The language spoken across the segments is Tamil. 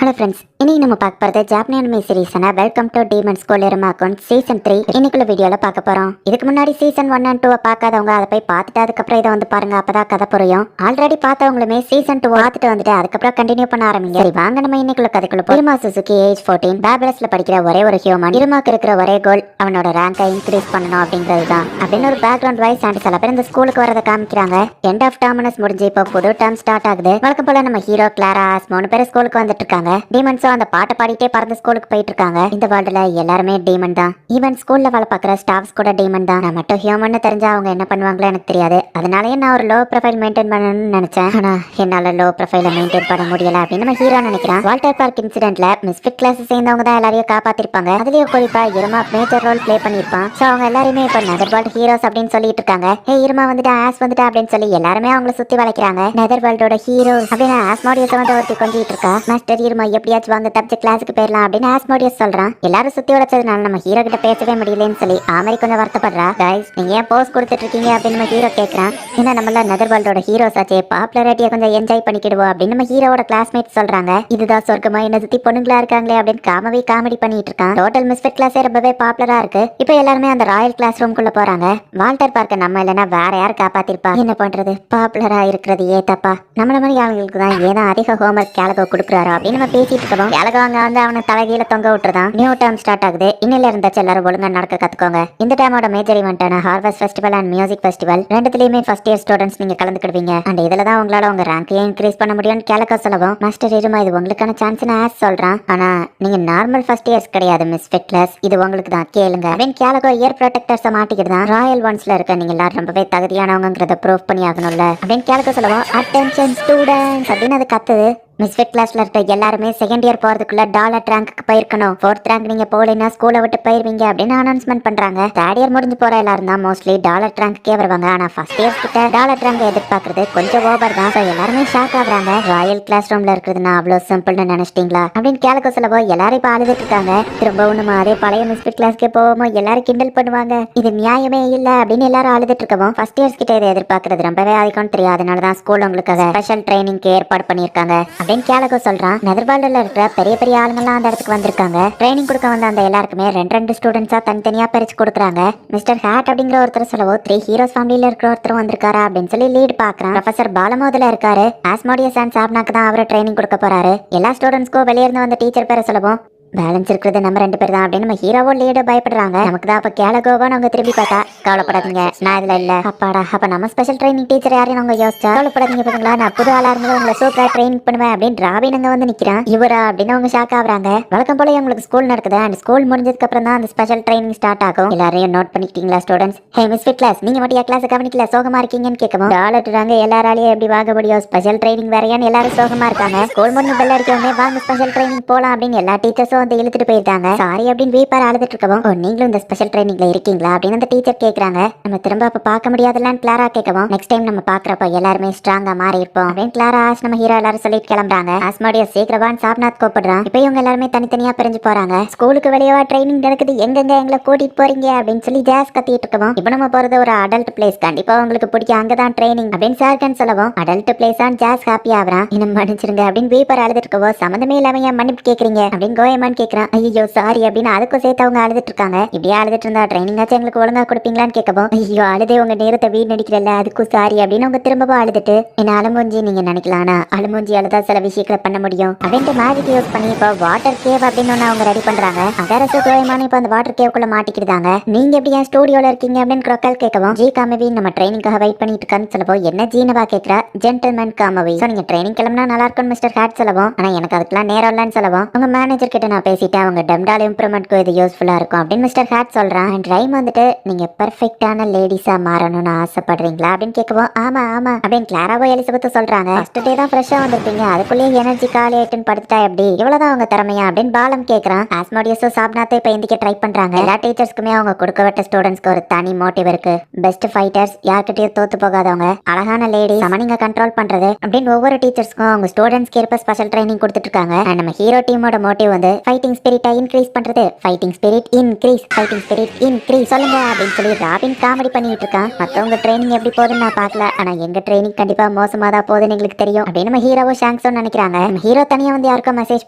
ஹலோ ஃப்ரெண்ட்ஸ், இன்னைக்கு நம்ம பார்க்க போகிறது ஜாப்பனி அனிமே சீரிஸான welcome to demon school Iruma அக்கௌண்ட் சீசன் 3 இன்னைக்குள்ள வீடியோவில் பார்க்க போகிறோம். இதுக்கு முன்னாடி சீசன் 1 and 2 பார்க்காதவங்க அதை போய் பார்த்துட்டு அதுக்கப்புறம் இதை வந்து பாருங்க, அப்பதான் கதை புரியும். ஆல்ரெடி பார்த்தவங்களுமே சீசன் 2 பார்த்துட்டு வந்துட்டு அதுக்கப்புறம் கண்டினியூ பண்ண ஆரம்பிங்க. சரி வாங்க நம்ம இன்னைக்குள்ள கதைக்குள்ள போய். இருமா சுசுகி ஏஜ் 14, பேபிலஸ்ல படிக்கிற ஒரே ஒரு ஹியூமன். இருமாக்கு இருக்கிற ஒரே கோல் அவனோட ரேங்கை இன்க்ரீஸ் பண்ணணும் அப்படிங்கிறது தான். அப்படின்னு ஒரு பேக்ரவுண்ட் வாய்ஸ் அண்ட் சில பேர் இந்த ஸ்கூலுக்கு வரதை காமிக்கிறாங்க. எண்ட் ஆஃப் டர்மினஸ் முடிஞ்சு இப்போ புது டேர்ம் ஸ்டார்ட் ஆகுது. வழக்கம் போல நம்ம ஹீரோ கிளாரா ஆஸ் 3 பேர் ஸ்கூலுக்கு வந்துட்டு இருக்காங்க. டீமன்ஸும் அந்த பாட்டை பாடிட்டே பறந்து ஸ்கூலுக்கு போயிட்டு இருக்காங்க. இந்த வேர்ல்டுல எல்லாருமே டீமன் தான். ஈவன் ஸ்கூல்ல வேலை பார்க்குற ஸ்டாஃப்ஸ் கூட டீமன் தான். நான் மட்டும் ஹியூமன் தெரிஞ்சா அவங்க என்ன பண்ணுவாங்களோ எனக்கு தெரியாது. அதனாலயே நான் ஒரு லோ ப்ரொஃபைல் மெயின்டைன் பண்ணணும்னு நினைச்சேன். ஆனா என்னால லோ ப்ரொஃபைல மெயின்டைன் பண்ண முடியல அப்படின்னு நம்ம ஹீரோ நினைக்கிறான். வால்டர் பார்க் இன்சிடென்ட்ல மிஸ்பிட் கிளாஸ் சேர்ந்தவங்க தான் எல்லாரையும் காப்பாத்திருப்பாங்க. அதுலயும் குறிப்பா இருமா மேஜர் ரோல் பிளே பண்ணிருப்பான். சோ அவங்க எல்லாருமே இப்ப நெதர் வேர்ல்ட் ஹீரோஸ் அப்படின்னு சொல்லிட்டு இருக்காங்க. ஹே இருமா வந்துட்டு ஆஸ் வந்துட்டு அப்படின்னு சொல்லி எல்லாருமே அவங்கள சுத்தி வளைக்கிறாங்க. நெதர் வேர்ல்டோட ஹீரோஸ் அப்படின்னு ஆஸ்மோடியஸ் வந்து ஒருத்தி கொஞ்சிட்டு இருக்கா. மாஸ்டர் இருமா எப்படியாச்சும் வாங்க தப்பிச்சு கிளாஸுக்கு போயிடலாம் அப்படின்னு ஆஸ்மோடியஸ் சொல்றான். எல்லாரும் சுத்தி வளைச்சதுனால நம்ம ஹீரோ கிட்ட பேசவே முடியலன்னு சொல்லி ஆமரி கொஞ்சம் வருத்தப்படுறா. கைஸ் நீங்க ஏன் போஸ் கொடுத்துட்டு இருக்கீங்க அப்படின்னு நம்ம ஹீரோ கேட்கறான். ஏன்னா நம்மள நெதர் வேர்ல்டோட ஹீரோஸ் ஆச்சே, பாப்புலரிட்டியை கொஞ்சம் என்ஜாய் பண்ணிக்கிடுவோம் அப்படின்னு நம்ம ஹீரோட கிளாஸ்மேட் சொல்றாங்க. இதுதான் சொர்க்கமா, என்ன சுத்தி பொண்ணுங்களா இருக்காங்களே அப்படின்னு காமெடி பண்ணிட்டு இருக்கான். டோட்டல் மிஸ்பிட் கிளாஸே ரொம்பவே பாப்புலரா இருக்கு. இப்போ எல்லாருமே அந்த ராயல் கிளாஸ் ரூம்குள்ள போறாங்க. வால்டர் பார்க்க நம்ம இல்லைன்னா வேற யார் காப்பாத்திருப்பா? என்ன பண்றது, பாப்புலரா இருக்கிறது ஏத்தப்பா. நம்மள மாதிரி ஆளுங்களுக்கு தான் ஏதோ அதிக ஹோம்ஒர்க் கேலகோ கொடுக்குறாரோ அப்படின்னு நம்ம பேசிட்டு இருக்கோம். கேலகோ அங்க வந்து அவனை தலைகீழ தொங்க விட்டுருதான். நியூ டேர்ம் ஸ்டார்ட் ஆகுது. இன்னில இருந்தாச்சு எல்லாரும் ஒழுங்கா நடக்க கத்துக்கோங்க. இந்த டேமோட மேஜர் ஈவென்ட்டான harvest festival and music festival ரெண்டுத்துலயுமே ஃபர்ஸ்ட் இயர் ஸ்டூடெண்ட்ஸ் நீங்க கலந்துக்கிடுவீங்க. அண்ட் இதுல தான் உங்களால உங்க ரேங்கையும் இன்க்ரீஸ் பண்ண முடியும்னு கேலகோ சொல்லவும் மாஸ்டர் இருமா இது உங்களுக்கான சான்ஸ்னு ஆஸ் சொல்றான். ஆனா நீங்க நார்மல் ஃபர்ஸ்ட் இயர்ஸ் கிடையாது மிஸ் ஃபிட்லஸ், இது உங்களுக்கு தான் கேளுங்க அப்படின்னு கேலகோ இயர் ப்ரொடெக்டர்ஸை மாட்டிக்கிட்டுதான். ராயல் ஒன்ஸ்ல இருக்க நீங்க எல்லாரும் ரொம்பவே தகுதியானவங்கிறத ப்ரூவ் பண்ணி ஆகணும்ல அப்படின்னு கேலகோ சொல்லவும் அட்டென்ஷன் ஸ்டூடெண்ட்ஸ் அப்படின்னு அது கத்துது. மிஸ்ஃபிட் கிளாஸ்ல இருக்க எல்லாருமே செகண்ட் இயர் போறதுக்குள்ள டாலர் ரேங்க்கு போயிருக்கணும். 4th ரேங்க் நீங்க போகலைன்னா ஸ்கூலை விட்டு போயிருவீங்க அப்படின்னு அனௌன்ஸ்மெண்ட் பண்றாங்க. தேர்ட் இயர் முடிஞ்சு போற எல்லாரும் தான் மோஸ்ட்லி டாலர் ரேங்க்கே வருவாங்க. ஆனா ஃபர்ஸ்ட் இயர்ஸ் கிட்ட டாலர் ரேங்க் எதிர்பார்க்கறது கொஞ்சம் ஓவர் தான். ஸோ எல்லாருமே ஷாக் ஆகுறாங்க. ராயல் கிளாஸ் ரூம்ல இருக்கிறதுனா அவ்வளோ சிம்பிள்னு நினைச்சிட்டீங்களா அப்படின்னு கேலகோ சொல்லவோ எல்லாரும் இப்ப அழுதுட்டு இருக்காங்க. திரும்ப ஒண்ணுமா அதே பழைய மிஸ்ஃபிட் கிளாஸ்க்கே போவோமோ எல்லாரும் கிண்டல் பண்ணுவாங்க. இது நியாயமே இல்ல அப்படின்னு எல்லாரும் அழுதுட்டு இருக்கவும் ஃபர்ஸ்ட் இயர்ஸ் கிட்ட இதை எதிர்பார்க்கறது ரொம்பவே அதிகம் தெரியும். அதனாலதான் ஸ்கூல் உங்களுக்காக ஸ்பெஷல் ட்ரைனிங்க்கு ஏற்பாடு பண்ணிருக்காங்க அப்படின்னு கேலகோ சொல்றான். நெதர்லாண்ட்ல இருக்கிற பெரிய பெரிய ஆளுங்கெல்லாம் அந்த இடத்துக்கு வந்திருக்காங்க. ட்ரைனிங் கொடுக்க வந்த அந்த எல்லாருக்குமே ரெண்டு ஸ்டூடெண்ட்ஸா தனித்தனியா பிரிச்சு கொடுக்குறாங்க. மிஸ்டர் ஹேட் அப்படிங்கிற ஒருத்தர் சொல்லவோ 3 ஹீரோஸ் ஃபேமிலியில இருக்கிற ஒருத்தர் வந்திருக்காரா அப்படின்னு சொல்லி லீட் பாக்குறான். ப்ரொஃபசர் பாலமோதுல இருக்காரு. ஆஸ்மோடியஸ் அண்ட் சாப்னாக்கு தான் அவரை ட்ரைனிங் கொடுக்க போறாரு. எல்லா ஸ்டூடெண்ட்ஸ்க்கும் வெளியே இருந்து வந்த டீச்சர் பேரை சொல்லவும் பேலன்ஸ் இருக்கிறது நம்ம 2 பேர் தான் அப்படின்னு நம்ம ஹீரோவோ லீடோ பயப்படுறாங்க. நமக்கு தான் அப்ப கேலகோவான்னு அவங்க திரும்பி பார்த்தா கவலைப்படாதீங்க நான் இதுல இல்ல. அப்பாடா அப்ப நம்ம ஸ்பெஷல் ட்ரைனிங் டீச்சர் யாரையும் அவங்க யோசிச்சா கவலைப்படாதீங்க பாத்தீங்களா, நான் புது ஆளா இருந்தாலும் உங்களை சூப்பரா ட்ரைனிங் பண்ணுவேன் அப்படின்னு ராபின் அங்க வந்து நிக்கிறான். இவரா அப்படின்னு அவங்க ஷாக் ஆகுறாங்க. வழக்கம் போல உங்களுக்கு ஸ்கூல் நடக்குது. அண்ட் ஸ்கூல் முடிஞ்சதுக்கு அப்புறம் தான் அந்த ஸ்பெஷல் ட்ரைனிங் ஸ்டார்ட் ஆகும். எல்லாரையும் நோட் பண்ணிக்கிட்டீங்களா ஸ்டூடெண்ட்ஸ்? ஹே மிஸ்ஃபிட் கிளாஸ் நீங்க மட்டும் கிளாஸ் கவனிக்கல, சோகமா இருக்கீங்கன்னு கேட்கவும் டாலட்டுறாங்க. எல்லாராலையும் எப்படி வாங்க முடியும், ஸ்பெஷல் ட்ரைனிங் வேறையான்னு எல்லாரும் சோகமா இருக்காங்க. ஸ்கூல் முடிஞ்சு பெல் அடிக்கவுமே வாங்க ஸ்பெஷல் ட்ரைனிங் போலாம் அப்படின்னு எல்லா டீச்சர்ஸும் வந்து இழுத்துட்டு போயிருக்காங்க. சாரி அப்படின்னு வீப்பார் அழுதுட்டு இருக்கவும் நீங்களும் இந்த ஸ்பெஷல் ட்ரைனிங்ல இருக்கீங்களா அப்படின்னு அந்த டீச்சர் கேக்குறாங்க. நம்ம திரும்ப அப்ப பார்க்க முடியாதுன்னு கிளாரா கேட்கவும் நெக்ஸ்ட் டைம் நம்ம பாக்குறப்ப எல்லாருமே ஸ்ட்ராங்கா மாறி இருப்போம் அப்படின்னு கிளாரா ஆஸ் நம்ம ஹீரோ எல்லாரும் சொல்லிட்டு கிளம்புறாங்க. ஆஸ்மோடியஸ் சீக்கிரவான் சாப்நாத் கூப்பிடுறான். இப்போ இவங்க எல்லாருமே தனித்தனியா பிரிஞ்சு போறாங்க. ஸ்கூலுக்கு வெளியவா ட்ரைனிங் நடக்குது, எங்கெங்க எங்களை கூட்டிட்டு போறீங்க அப்படின்னு சொல்லி ஜாஸ் கத்திட்டு இருக்கவும் இப்போ நம்ம போறது ஒரு அடல்ட் பிளேஸ், கண்டிப்பா உங்களுக்கு பிடிக்கும், அங்கதான் ட்ரைனிங் அப்படின்னு சார்கன் சொல்லவும் அடல்ட் பிளேஸ் ஆன் ஜாஸ் ஹாப்பி ஆகுறான். இன்னும் மன்னிச்சிருங்க அப்படின்னு வீப்பார் அழுதுட்டு இருக்கவோ சம்மந்தமே இல்லாம ஏன் மன்னிப்பு கேக்குறீங்க அப்படின்னு கோயமான் கேக்குறான். ஐயோ சாரி அப்படின்னு அதுக்கும் சேர்த்து அவங்க அழுதுட்டு இருக்காங்க. இப்படியே அழுதுட்டு இருந்தா ட்ரைனிங் ஆச்சு எங்களுக்கு ஒழுங்கா கொடுப்பீங்களான்னு கேட்கவும் ஐயோ அழுதே உங்க நேரத்தை வீணடிக்கிறல்ல அதுக்கும் சாரி அப்படின்னு அவங்க திரும்பவும் அழுதுட்டு என்ன அலுமூஞ்சி நீங்க நினைக்கலாம்னா அலுமூஞ்சி அழுதா சில விஷயங்களை பண்ண முடியும் அப்படின்ட்டு மேஜிக் யூஸ் பண்ணி இப்போ வாட்டர் கேவ் அப்படின்னு ஒன்று அவங்க ரெடி பண்றாங்க. அகரசு கோயமான இப்போ அந்த வாட்டர் கேவுக்குள்ள மாட்டிக்கிட்டாங்க. நீங்க எப்படி என் ஸ்டூடியோல இருக்கீங்க அப்படின்னு க்ரொக்கல் கேட்கவும் ஜி காமவி நம்ம ட்ரைனிங்காக வெயிட் பண்ணிட்டு இருக்கான்னு சொல்லவோ என்ன ஜீனவா கேட்கிறா ஜென்டில்மேன் காமவி. ஸோ நீங்க ட்ரைனிங் கிளம்புனா நல்லா இருக்கும் மிஸ்டர் ஹேட் சொல்லவும் ஆனா எனக்கு அதுக்கெல்லாம் நேரம் இல்லைன்னு சொல்லவும் உங்க மேனேஜர் கிட்ட நான் பேசிட்டேன், அவங்க டெம்டால் இம்ப்ரூவ்மெண்ட்க்கு இது யூஸ்ஃபுல்லா இருக்கும் அப்படின்னு மிஸ்டர் ஹேட் சொல்றான். அண்ட் ரைம் வந்துட்டு நீங்க பெர்ஃபெக்ட்டான லேடிஸா மாறணும்னு ஆசைப்படுறீங்களா அப்படின்னு கேட்கவும் ஆமா ஆமா அப்படின்னு கிளாராவோ எலிசபெத் சொல்றாங்க. ஃபர்ஸ்ட் டே தான் ஃப்ரெஷ்ஷா வந்திருப்பீங்க, அதுக்குள்ளேயே எனர்ஜி காலி ஆயிட்டுன்னு படுத்துட்டா எப்படி, இவ்வளவுதான் அவங்க திறமையா அப்படின்னு பாலம் கேட்கறான். ஆஸ்மோடியஸோ சாப்நாத்தை இப்போ எந்திக்க ட்ரை பண்றாங்க. எல்லா டீச்சர்ஸ்க்குமே அவங்க கொடுக்க விட்ட ஸ்டூடெண்ட்ஸ்க்கு ஒரு தனி மோட்டிவ் இருக்கு. பெஸ்ட் ஃபைட்டர்ஸ், யார்கிட்டயும் தோத்து போகாதவங்க, அழகான லேடி, சமனிங்க கண்ட்ரோல் பண்றது அப்படின்னு ஒவ்வொரு டீச்சர்ஸ்க்கும் அவங்க ஸ்டூடெண்ட்ஸ்க்கு ஏற்ப ஸ்பெஷல் ட்ரைனிங் கொடுத்துட்டு இருக்காங்க. அண்ட் நம்ம ஹீரோ டீமோட மோட்டிவ் வந்து ஃபைட்டிங் ஸ்பிரிட்டை இன்க்ரீஸ் பண்றது. Fighting spirit increase, fighting spirit increase சொல்லுங்க அப்படின்னு சொல்லி ராபின் காமெடி பண்ணிட்டு இருக்கான். மத்தவங்க ட்ரைனிங் எப்படி போகுதுன்னு நான் பார்க்கல, ஆனா எங்க ட்ரைனிங் கண்டிப்பா மோசமா தான் போகுதுன்னு எங்களுக்கு தெரியும் அப்படின்னு நம்ம ஹீரோவோ ஷாங்ஸும் நினைக்கிறாங்க. நம்ம ஹீரோ தனியா வந்து யாருக்கோ மெசேஜ்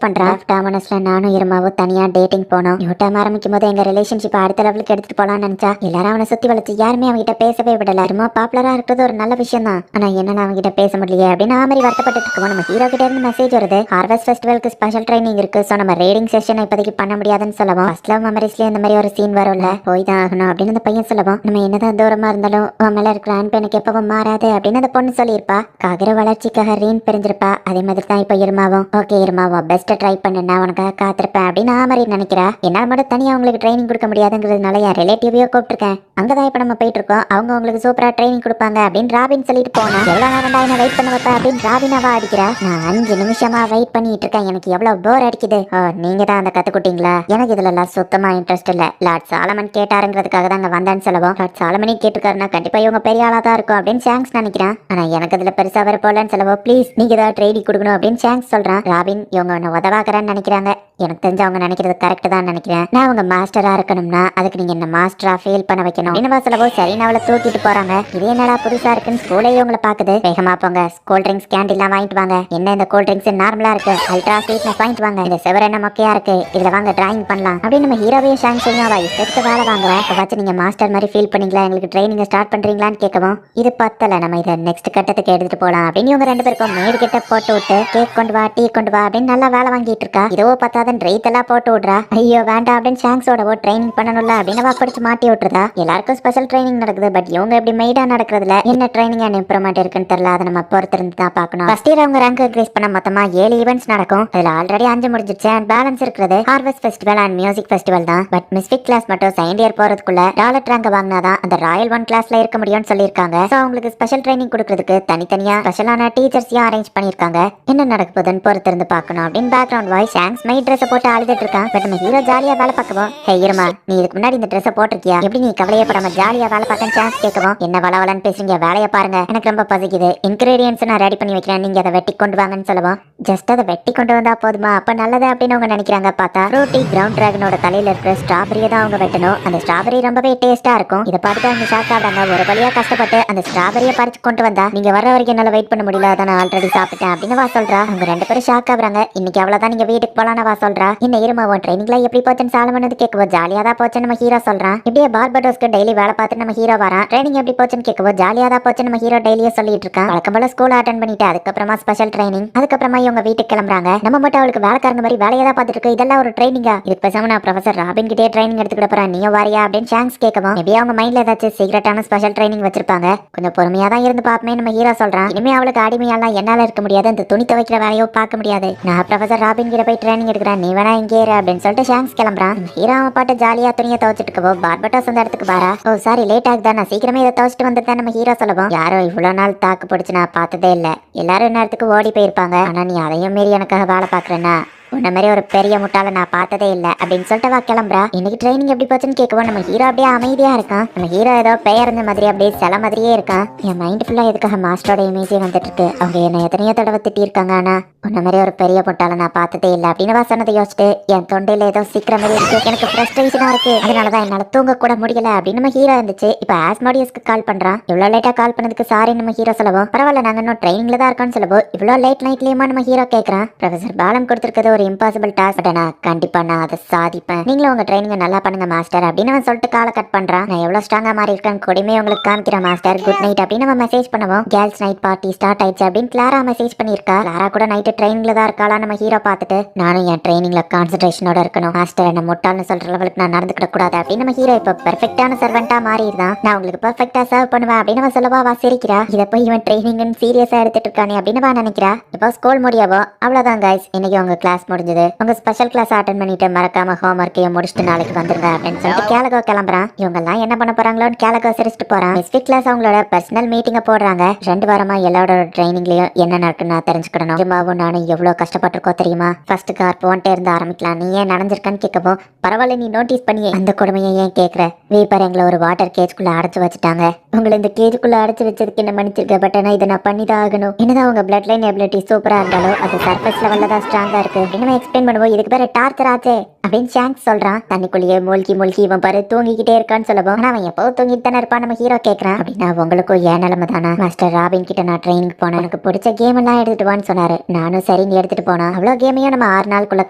பண்றான். டாமனஸ்ல நானும் இருமாவும் தனியா டேட்டிங் போனோம். நியூ டைம் ஆரம்பிக்கும் போது எங்க ரிலேஷன்ஷிப் அடுத்த லெவலுக்கு எடுத்துட்டு போலாம்னு நினைச்சா எல்லாரும் அவனை சுத்தி வளைச்சு யாருமே அவன்கிட்ட பேசவே விடல. இருமா பாப்புலரா இருக்கிறது ஒரு நல்ல விஷயம் தான், ஆனா என்ன அவன்கிட்ட பேச முடியல அப்படின்னு மாதிரி வருத்தப்பட்டு இருக்கோம். நம்ம ஹீரோ கிட்ட இருந்து மெசேஜ் வருது, ஹார்வெஸ்ட் ஃபெஸ்டிவலுக்கு ஸ்பெஷல் ட்ரைனிங் இருக்கு, சோ நம்ம ரீடிங் செஷன் இப்போதைக்கு பண்ண முடியாதுன்னு சொல்லவும் ஃபர்ஸ்ட் லவ் மெமரிஸ்ல இந்த மாதிரி ஒரு சீன் வரும்ல, போய் தான் ஆகணும் அப்படின்னு அந்த பையன் சொல்லவும் நம்ம என்னதான் தூரமா இருந்தாலும் உன் மேல இருக்கிற அன்பு எனக்கு எப்பவும் மாறாது அப்படின்னு அந்த பொண்ணு சொல்லியிருப்பா. காகிற வளர்ச்சிக்காக ரீன் பிரிஞ்சிருப்பா. அதே மாதிரி தான் இப்ப இருமாவும் ஓகே இருமாவும் பெஸ்ட் ட்ரை பண்ணு, நான் உனக்காக காத்திருப்பேன் அப்படின்னு மாதிரி நினைக்கிறா. என்னால் மட்டும் தனியா உங்களுக்கு ட்ரைனிங் கொடுக்க முடியாதுங்கிறதுனால என் ரிலேட்டிவையோ கூப்பிட்டுருக்கேன், அங்கதான் இப்ப நம்ம போயிட்டு இருக்கோம், அவங்க உங்களுக்கு சூப்பரா ட்ரைனிங் கொடுப்பாங்க அப்படின்னு ராபின் சொல்லிட்டு போனா. எவ்வளவு நேரம் என்ன வெயிட் பண்ண வைப்பேன் அப்படின்னு ராபினாவா அடிக்கிறா. நான் 5 நிமிஷமா வெயிட் பண்ணிட்டு இருக்கேன், எனக்கு எவ்வளவு போர் அடிக்குது. நீங்க தான் அந்த கத்துக்கிட்டீங்களா, எனக்கு இதுல எல்லாம் சுத்தமா இன்ட்ரெஸ்ட் இல்ல, லார்ட் சாலமன் கேட்டாருங்கிறதுக்காக தான் அங்க வந்தேன்னு சொல்லவும் லார்ட் சாலமனே கேட்டுக்காருன்னா கண்டிப்பா இவங்க பெரிய ஆளா தான் இருக்கும் அப்படின்னு ஷாங்ஸ் நினைக்கிறேன். ஆனா எனக்கு இதுல பெருசா வர போலன்னு சொல்லவோ ப்ளீஸ் நீங்க ஏதாவது ட்ரைனிங் கொடுக்கணும் அப்படின்னு ஷாங்ஸ் சொல்றான். ராபின் இவங்க உன்னை உதவாக்குறேன்னு நினைக்கிறாங்க, எனக்கு தெரிஞ்ச அவங்க நினைக்கிறது கரெக்ட் தான் நினைக்கிறேன். நான் அவங்க மாஸ்டரா இருக்கணும்னா அதுக்கு நீங்க என்ன மாஸ்டரா ஃபீல் பண்ண வைக்கணும் என்ன சொல்லவோ சரி நான் அவளை தூக்கிட்டு போறாங்க. இது என்னடா புதுசா இருக்குன்னு ஸ்கூலே உங்களை பாக்குது. வேகமா போங்க, கூல் ட்ரிங்க்ஸ் கேண்டீன்லாம் வாங்கிட்டு வாங்க. என்ன இந்த கூல் ட்ரிங்க்ஸ் நார்மலா இருக்கு, அல்ட்ரா ஸ்வீட்னஸ் வாங்கிட்டு வாங்க. இந்த செவர் என்ன மொக்கையா இருக்கு, இதுல வாங்க டிராயிங் பண்ணலாம் அப்படின்னு நம்ம ஹீரோவையும் ஷாங்ஸ் சொல்லுவா. இஷ்டத்துக்கு வேலை வாங்குறேன், வச்சு நீங்க மாஸ்டர் மாதிரி ஃபீல் பண்ணீங்களா, எங்களுக்கு ட்ரைனிங் ஸ்டார்ட் பண்றீங்களான்னு கேட்கவும் இது பத்தல, நம்ம இதை நெக்ஸ்ட் கட்டத்துக்கு எடுத்துட்டு போலாம் அப்படின்னு இவங்க 2 பேருக்கும் மேடு கிட்ட போட்டு விட்டு கேக் கொண்டு வா டீ கொண்டு வா அப்படின்னு நல்லா வேலை வாங்கிட்டு இருக்கா. இதோ பத்தாதன் ரேட் எல்லாம் போட்டு விடுறா. ஐயோ வேண்டாம் அப்படின்னு ஷாங்ஸோட ட்ரைனிங் பண்ணணும்ல அப்படின்னு படிச்சு மாட்டி விட்டுறதா. எல்லாருக்கும் ஸ்பெஷல் ட்ரைனிங் நடக்குது, பட் இவங்க எப்படி மெய்டா நடக்கிறதுல என்ன ட்ரைனிங் அண்ட் இம்ப்ரூவ்மெண்ட் இருக்குன்னு தெரியல. அதை நம்ம பொறுத்திருந்து தான் பார்க்கணும். ஃபர்ஸ்ட் இயர் அவங்க ரேங்க் இன்க்ரீஸ் பண்ண மொத்தமா 7 ஈவெண்ட்ஸ் நடக்கும். அதுல ஆல்ரெடி 5 முடிஞ்சிருச்சு அண்ட் பேலன்ஸ் இருக்கிறது harvest festival and music festival தான். பட் மிஸ்பிக் கிளாஸ் மட்டும் செகண்ட் இயர் போறதுக்குள்ள டாலர் ரேங்க் வாங்கினாதான் அந்த ராயல் 1 கிளாஸ்ல இருக்க முடியும்னு சொல்லியிருக்காங்க. சோ அவங்களுக்கு ஸ்பெஷல் ட்ரைனிங் கொடுக்கறதுக்கு தனித்தனியா ஸ்பெஷலான டீச்சர்ஸையும் அரேஞ்ச் பண்ணிருக்காங்க. என்ன நடக்க போகுதுன்னு பொறுத்திருந்து பார்க்கணும் அப்படின்னு பேக்ரவுண்ட் வாய்ஸ் ஷாங்ஸ் மை ட்ரெஸ் போட்டு அழுதுட்டு இருக்கான். பட் நம்ம ஹீரோ ஜாலியா வேலை பார்க்கவும் ஹே இருமா நீ இதுக்கு முன்னாடி இந்த ட்ரெஸ் போட்டிருக்கியா, எப்படி நீ கவலையப்படாம ஜாலியா வேலை பார்க்க சான்ஸ் கேட்கவும் என்ன வளவலன்னு பேசுறீங்க, வேலையை பாருங்க, எனக்கு ரொம்ப பசிக்குது, இன்கிரீடியன்ஸ் நான் ரெடி பண்ணி வைக்கிறேன், நீங்க அதை வெட்டி கொண்டு வாங்கன்னு சொல்லுவோம். ஜஸ்ட் அதை வெட்டி கொண்டு வந்தா போதுமா, அப்ப நல்லது அப்படின்னு அவங்க நினைக்கிறாங்க. பார்த்தா ஃப்ரூட்டி கிரவுண்ட் டிராகனோட தலையில இருக்கிற ஸ்ட்ராபெரியை தான் அவங்க வெட்டணும். அந்த ஸ்ட்ராபெரி ரொம்பவே டேஸ்டா இருக்கும். இதை பார்த்து அவங்க ஷாக் ஆகுறாங்க. ஒரு வழியா கஷ்டப்பட்டு அந்த ஸ்ட்ராபெரியை பறிச்சு கொண்டு வந்தா நீங்க வர வரைக்கும் என்னால வெயிட் பண்ண முடியல, அதை நான் ஆல்ரெடி சாப்பிட்டேன் அப்படின்னு வா சொல்றா. அவங்க 2 பேரும் ஷாக் ஆகுறாங்க. இன்னைக்கு அவ்வளவுதான் நீங்க வீட்டுக்கு போலான்னு வா சொல்றா. என்ன இருமாவும் ட்ரைனிங்ல எப்படி போச்சுன்னு சாலமன் கேட்கவோ ஜாலியா தான் போச்சுன்னு நம்ம ஹீரோ சொல்றான். இப்படியே பார்படோஸ்க்கு டெய்லி வேலை பார்த்து நம்ம ஹீரோ வரான். ட்ரைனிங் எப்படி போச்சுன்னு கேட்கவோ ஜாலியா தான் போச்சு நம்ம ஹீரோ டெய்லியே சொல்லிட்டு இருக்கான். வழக்கம் போல ஸ்கூல் அட்டென்ட் பண்ணிட்டு அதுக்கப்புறமா ஸ்பெஷல் ட்ரைனிங், அதுக்கப்புறமா இவங்க வீட்டுக்கு கிளம்புறாங்க. நம்ம மட்டும் அவளுக்கு வேலைக்காரங்க மாதிரி வேலையை தான் பார்த்துட்டு இருக்கு. இதெல்லாம் ஒரு ட்ரைனிங்கா, இதுக்கு பேசாம நான் ப்ரொஃபசர் ராபின் கிட்டே ட்ரைனிங் எடுத்துக்கிட போறேன், நீயும் வாரியா அப்படின்னு ஷாங்ஸ் கேட்கவும் மேபி அவங்க மைண்ட்ல ஏதாச்சும் சீக்ரெட்டான ஸ்பெஷல் ட்ரைனிங் வச்சிருப்பாங்க. கொஞ்சம் பொறுமையா தான் இருந்து பாப்பமே நம்ம ஹீரோ சொல்றான். இனிமே அவளுக்கு அடிமையெல்லாம் என்னால இருக்க முடியாது, இந்த துணி துவைக்கிற வேலையோ பார்க்க முடியாது, நான் ப்ரொஃபசர் ராபின் கிட்ட போய் ட்ரைனிங் எடுக்கிறேன், நீ வேணா இங்கே இரு அப்படின்னு சொல்லிட்டு ஷாங்ஸ் கிளம்புறான். ஹீரோ அவன் பாட்டு ஜாலியா துணியை துவைச்சிட்டு இருக்கவோ பார்பட்டோஸ் அந்த இடத்துக்கு வரா. ஓ சாரி லேட் ஆகுதா, நான் சீக்கிரமே இதை துவைச்சிட்டு வந்துட்டேன் நம்ம ஹீரோ சொல்லுவோம். யாரோ இவ்வளவு நாள் தாக்கு பிடிச்சு நான் பார்த்ததே இல்ல, எல்லாரும் நேரத்துக்கு ஓடி போயிருப்பாங்க, ஆனா நீ அதையும் மீறி எனக்காக வேலை பாக்குறேன்னா உன்ன மாதிரி ஒரு பெரிய முட்டாள நான் பார்த்ததே இல்ல அப்படின்னு சொல்லிட்டு வா கிளம்புறா. இன்னைக்கு ட்ரைனிங் எப்படி போச்சுன்னு கேட்கவும் நம்ம ஹீரோ அப்படியே அமைதியா இருக்கான். நம்ம ஹீரோ ஏதோ பெயர்ந்த மாதிரி அப்படியே சில மாதிரியே இருக்கான். என் மைண்ட் ஃபுல்லா எதுக்காக மாஸ்டரோட இமேஜே வந்துட்டு இருக்கு, அவங்க என்ன எத்தனையோ தடவை திட்டி இருக்காங்க, ஆனா உன்ன மாதிரி ஒரு பெரிய முட்டாள நான் பார்த்ததே இல்லை அப்படின்னு வா சொன்னதை யோசிச்சுட்டு என் தொண்டையில ஏதோ சீக்கிரம் மாதிரி இருக்கு, எனக்கு ஃப்ரஸ்ட்ரேஷனா இருக்கு, அதனாலதான் என்னால தூங்க கூட முடியல அப்படின்னு நம்ம ஹீரோ இருந்துச்சு. இப்ப ஆஸ்மாடியஸ்க்கு கால் பண்றான். இவ்வளவு லேட்டா கால் பண்ணதுக்கு சாரி நம்ம ஹீரோ சொல்லவும் பரவாயில்ல நாங்க இன்னும் ட்ரைனிங்ல தான் இருக்கோம்னு சொல்லவும் இவ்வளவு லேட் நைட்லயுமா நம்ம ஹீரோ கேட்கறான். ப்ரொஃபசர் பாலம் கொடுத்திருக்கிறது ஒரு இம்பாசிபிள் டாஸ்க், கண்டிப்பா நான் அதை சாதிப்பேன், நீங்களும் உங்க ட்ரைனிங் நல்லா பண்ணுங்க மாஸ்டர் அப்படின்னு அவன் சொல்லிட்டு காலை கட் பண்றான். நான் எவ்வளவு ஸ்ட்ராங்கா மாறி இருக்கேன் கொடுமே உங்களுக்கு காமிக்கிறேன் மாஸ்டர், குட் நைட் அப்படின்னு நம்ம மெசேஜ் பண்ணுவோம். கேர்ள்ஸ் நைட் பார்ட்டி ஸ்டார்ட் ஆயிடுச்சு அப்படின்னு கிளாரா மெசேஜ் பண்ணிருக்கா. கிளாரா கூட நைட்டு ட்ரைனிங்ல தான் இருக்காளா நம்ம ஹீரோ பார்த்துட்டு நானும் என் ட்ரைனிங்ல கான்சென்ட்ரேஷனோட இருக்கணும் மாஸ்டர், என்ன முட்டாள்னு சொல்ற லெவலுக்கு நான் நடந்துக்கிட கூடாது அப்படின்னு நம்ம ஹீரோ இப்ப பெர்ஃபெக்டான சர்வெண்டா மாறிடுதான். நான் உங்களுக்கு பெர்ஃபெக்டா சர்வ் பண்ணுவேன் அப்படின்னு அவன் சொல்லவா வா சிரிக்கிறா. இதை போய் இவன் ட்ரைனிங் சீரியஸா எடுத்துட்டு இருக்கானே அப்படின்னு வா நினைக்கிறா. இப்போ ஸ்கூல் முடியவோ அவ்வளவுதான் கைஸ், இன்னைக்கு உங்க கிளாஸ் முடிஞ்சது, உங்க ஸ்பெஷல் கிளாஸ் அட்டென்ட் பண்ணிட்டு மறக்காம ஹோம் ஒர்க்கையும் முடிச்சுட்டு நாளைக்கு வந்துருங்க அப்படின்னு சொல்லிட்டு கேலகோ கிளம்புறான். இவங்க எல்லாம் என்ன பண்ண போறாங்களோன்னு கேலகோ சிரிச்சுட்டு போறான். மிஸ்பிக் கிளாஸ் அவங்களோட பர்சனல் மீட்டிங்க போடுறாங்க. 2 வாரமா எல்லாரோட ட்ரைனிங்லயும் என்ன நடக்குன்னு நான் தெரிஞ்சுக்கணும். ஜிம்மாவும் நானும் எவ்வளவு கஷ்டப்பட்டிருக்கோம் தெரியுமா, ஃபர்ஸ்ட் கார் போன்ட்டே இருந்து ஆரம்பிக்கலாம், நீ ஏன் நடந்திருக்கான்னு கேட்கவும் பரவாயில்ல நீ நோட்டீஸ் பண்ணி அந்த கொடுமையை ஏன் கேட்கற, வீப்பர் எங்களை ஒரு வாட்டர் கேஜ்குள்ள அடைச்சு வச்சுட்டாங்க, உங்களை இந்த கேஜுக்குள்ள அடைச்சு வச்சதுக்கு என்ன மன்னிச்சிருக்க, பட் ஆனா இதை நான் பண்ணிதான் ஆகணும், என்னதான் உங்க பிளட் லைன் எபிலிட்டி சூப்பரா இருந்தாலும் அது சர்ஃபேஸ் லெவல்ல தான் ஸ்ட்ராங்கா இருக்கு, அப்படின்னு எக்ஸ்பிளைன் பண்ணுவோம். இதுக்கு பேரு டார்ச்சர் ஆச்சே அப்படின்னு ஷாங்க்ஸ் சொல்றான். தண்ணிக்குள்ளேயே மூழ்கி இவன் பாரு தூங்கிக்கிட்டே இருக்கான்னு சொல்லவும், ஆனா அவன் எப்போ தூங்கிட்டு தானே இருப்பான் நம்ம ஹீரோ கேட்கறான். அப்படின்னா உங்களுக்கும் ஏன் நிலைமை தானே, மாஸ்டர் ராபின் கிட்ட நான் ட்ரைனிங் போனேன், எனக்கு பிடிச்ச கேம் எல்லாம் எடுத்துட்டு வான்னு சொன்னாரு. நானும் சரின்னு எடுத்துட்டு போனா அவ்வளவு கேமையும் நம்ம 6 நாளுக்குள்ள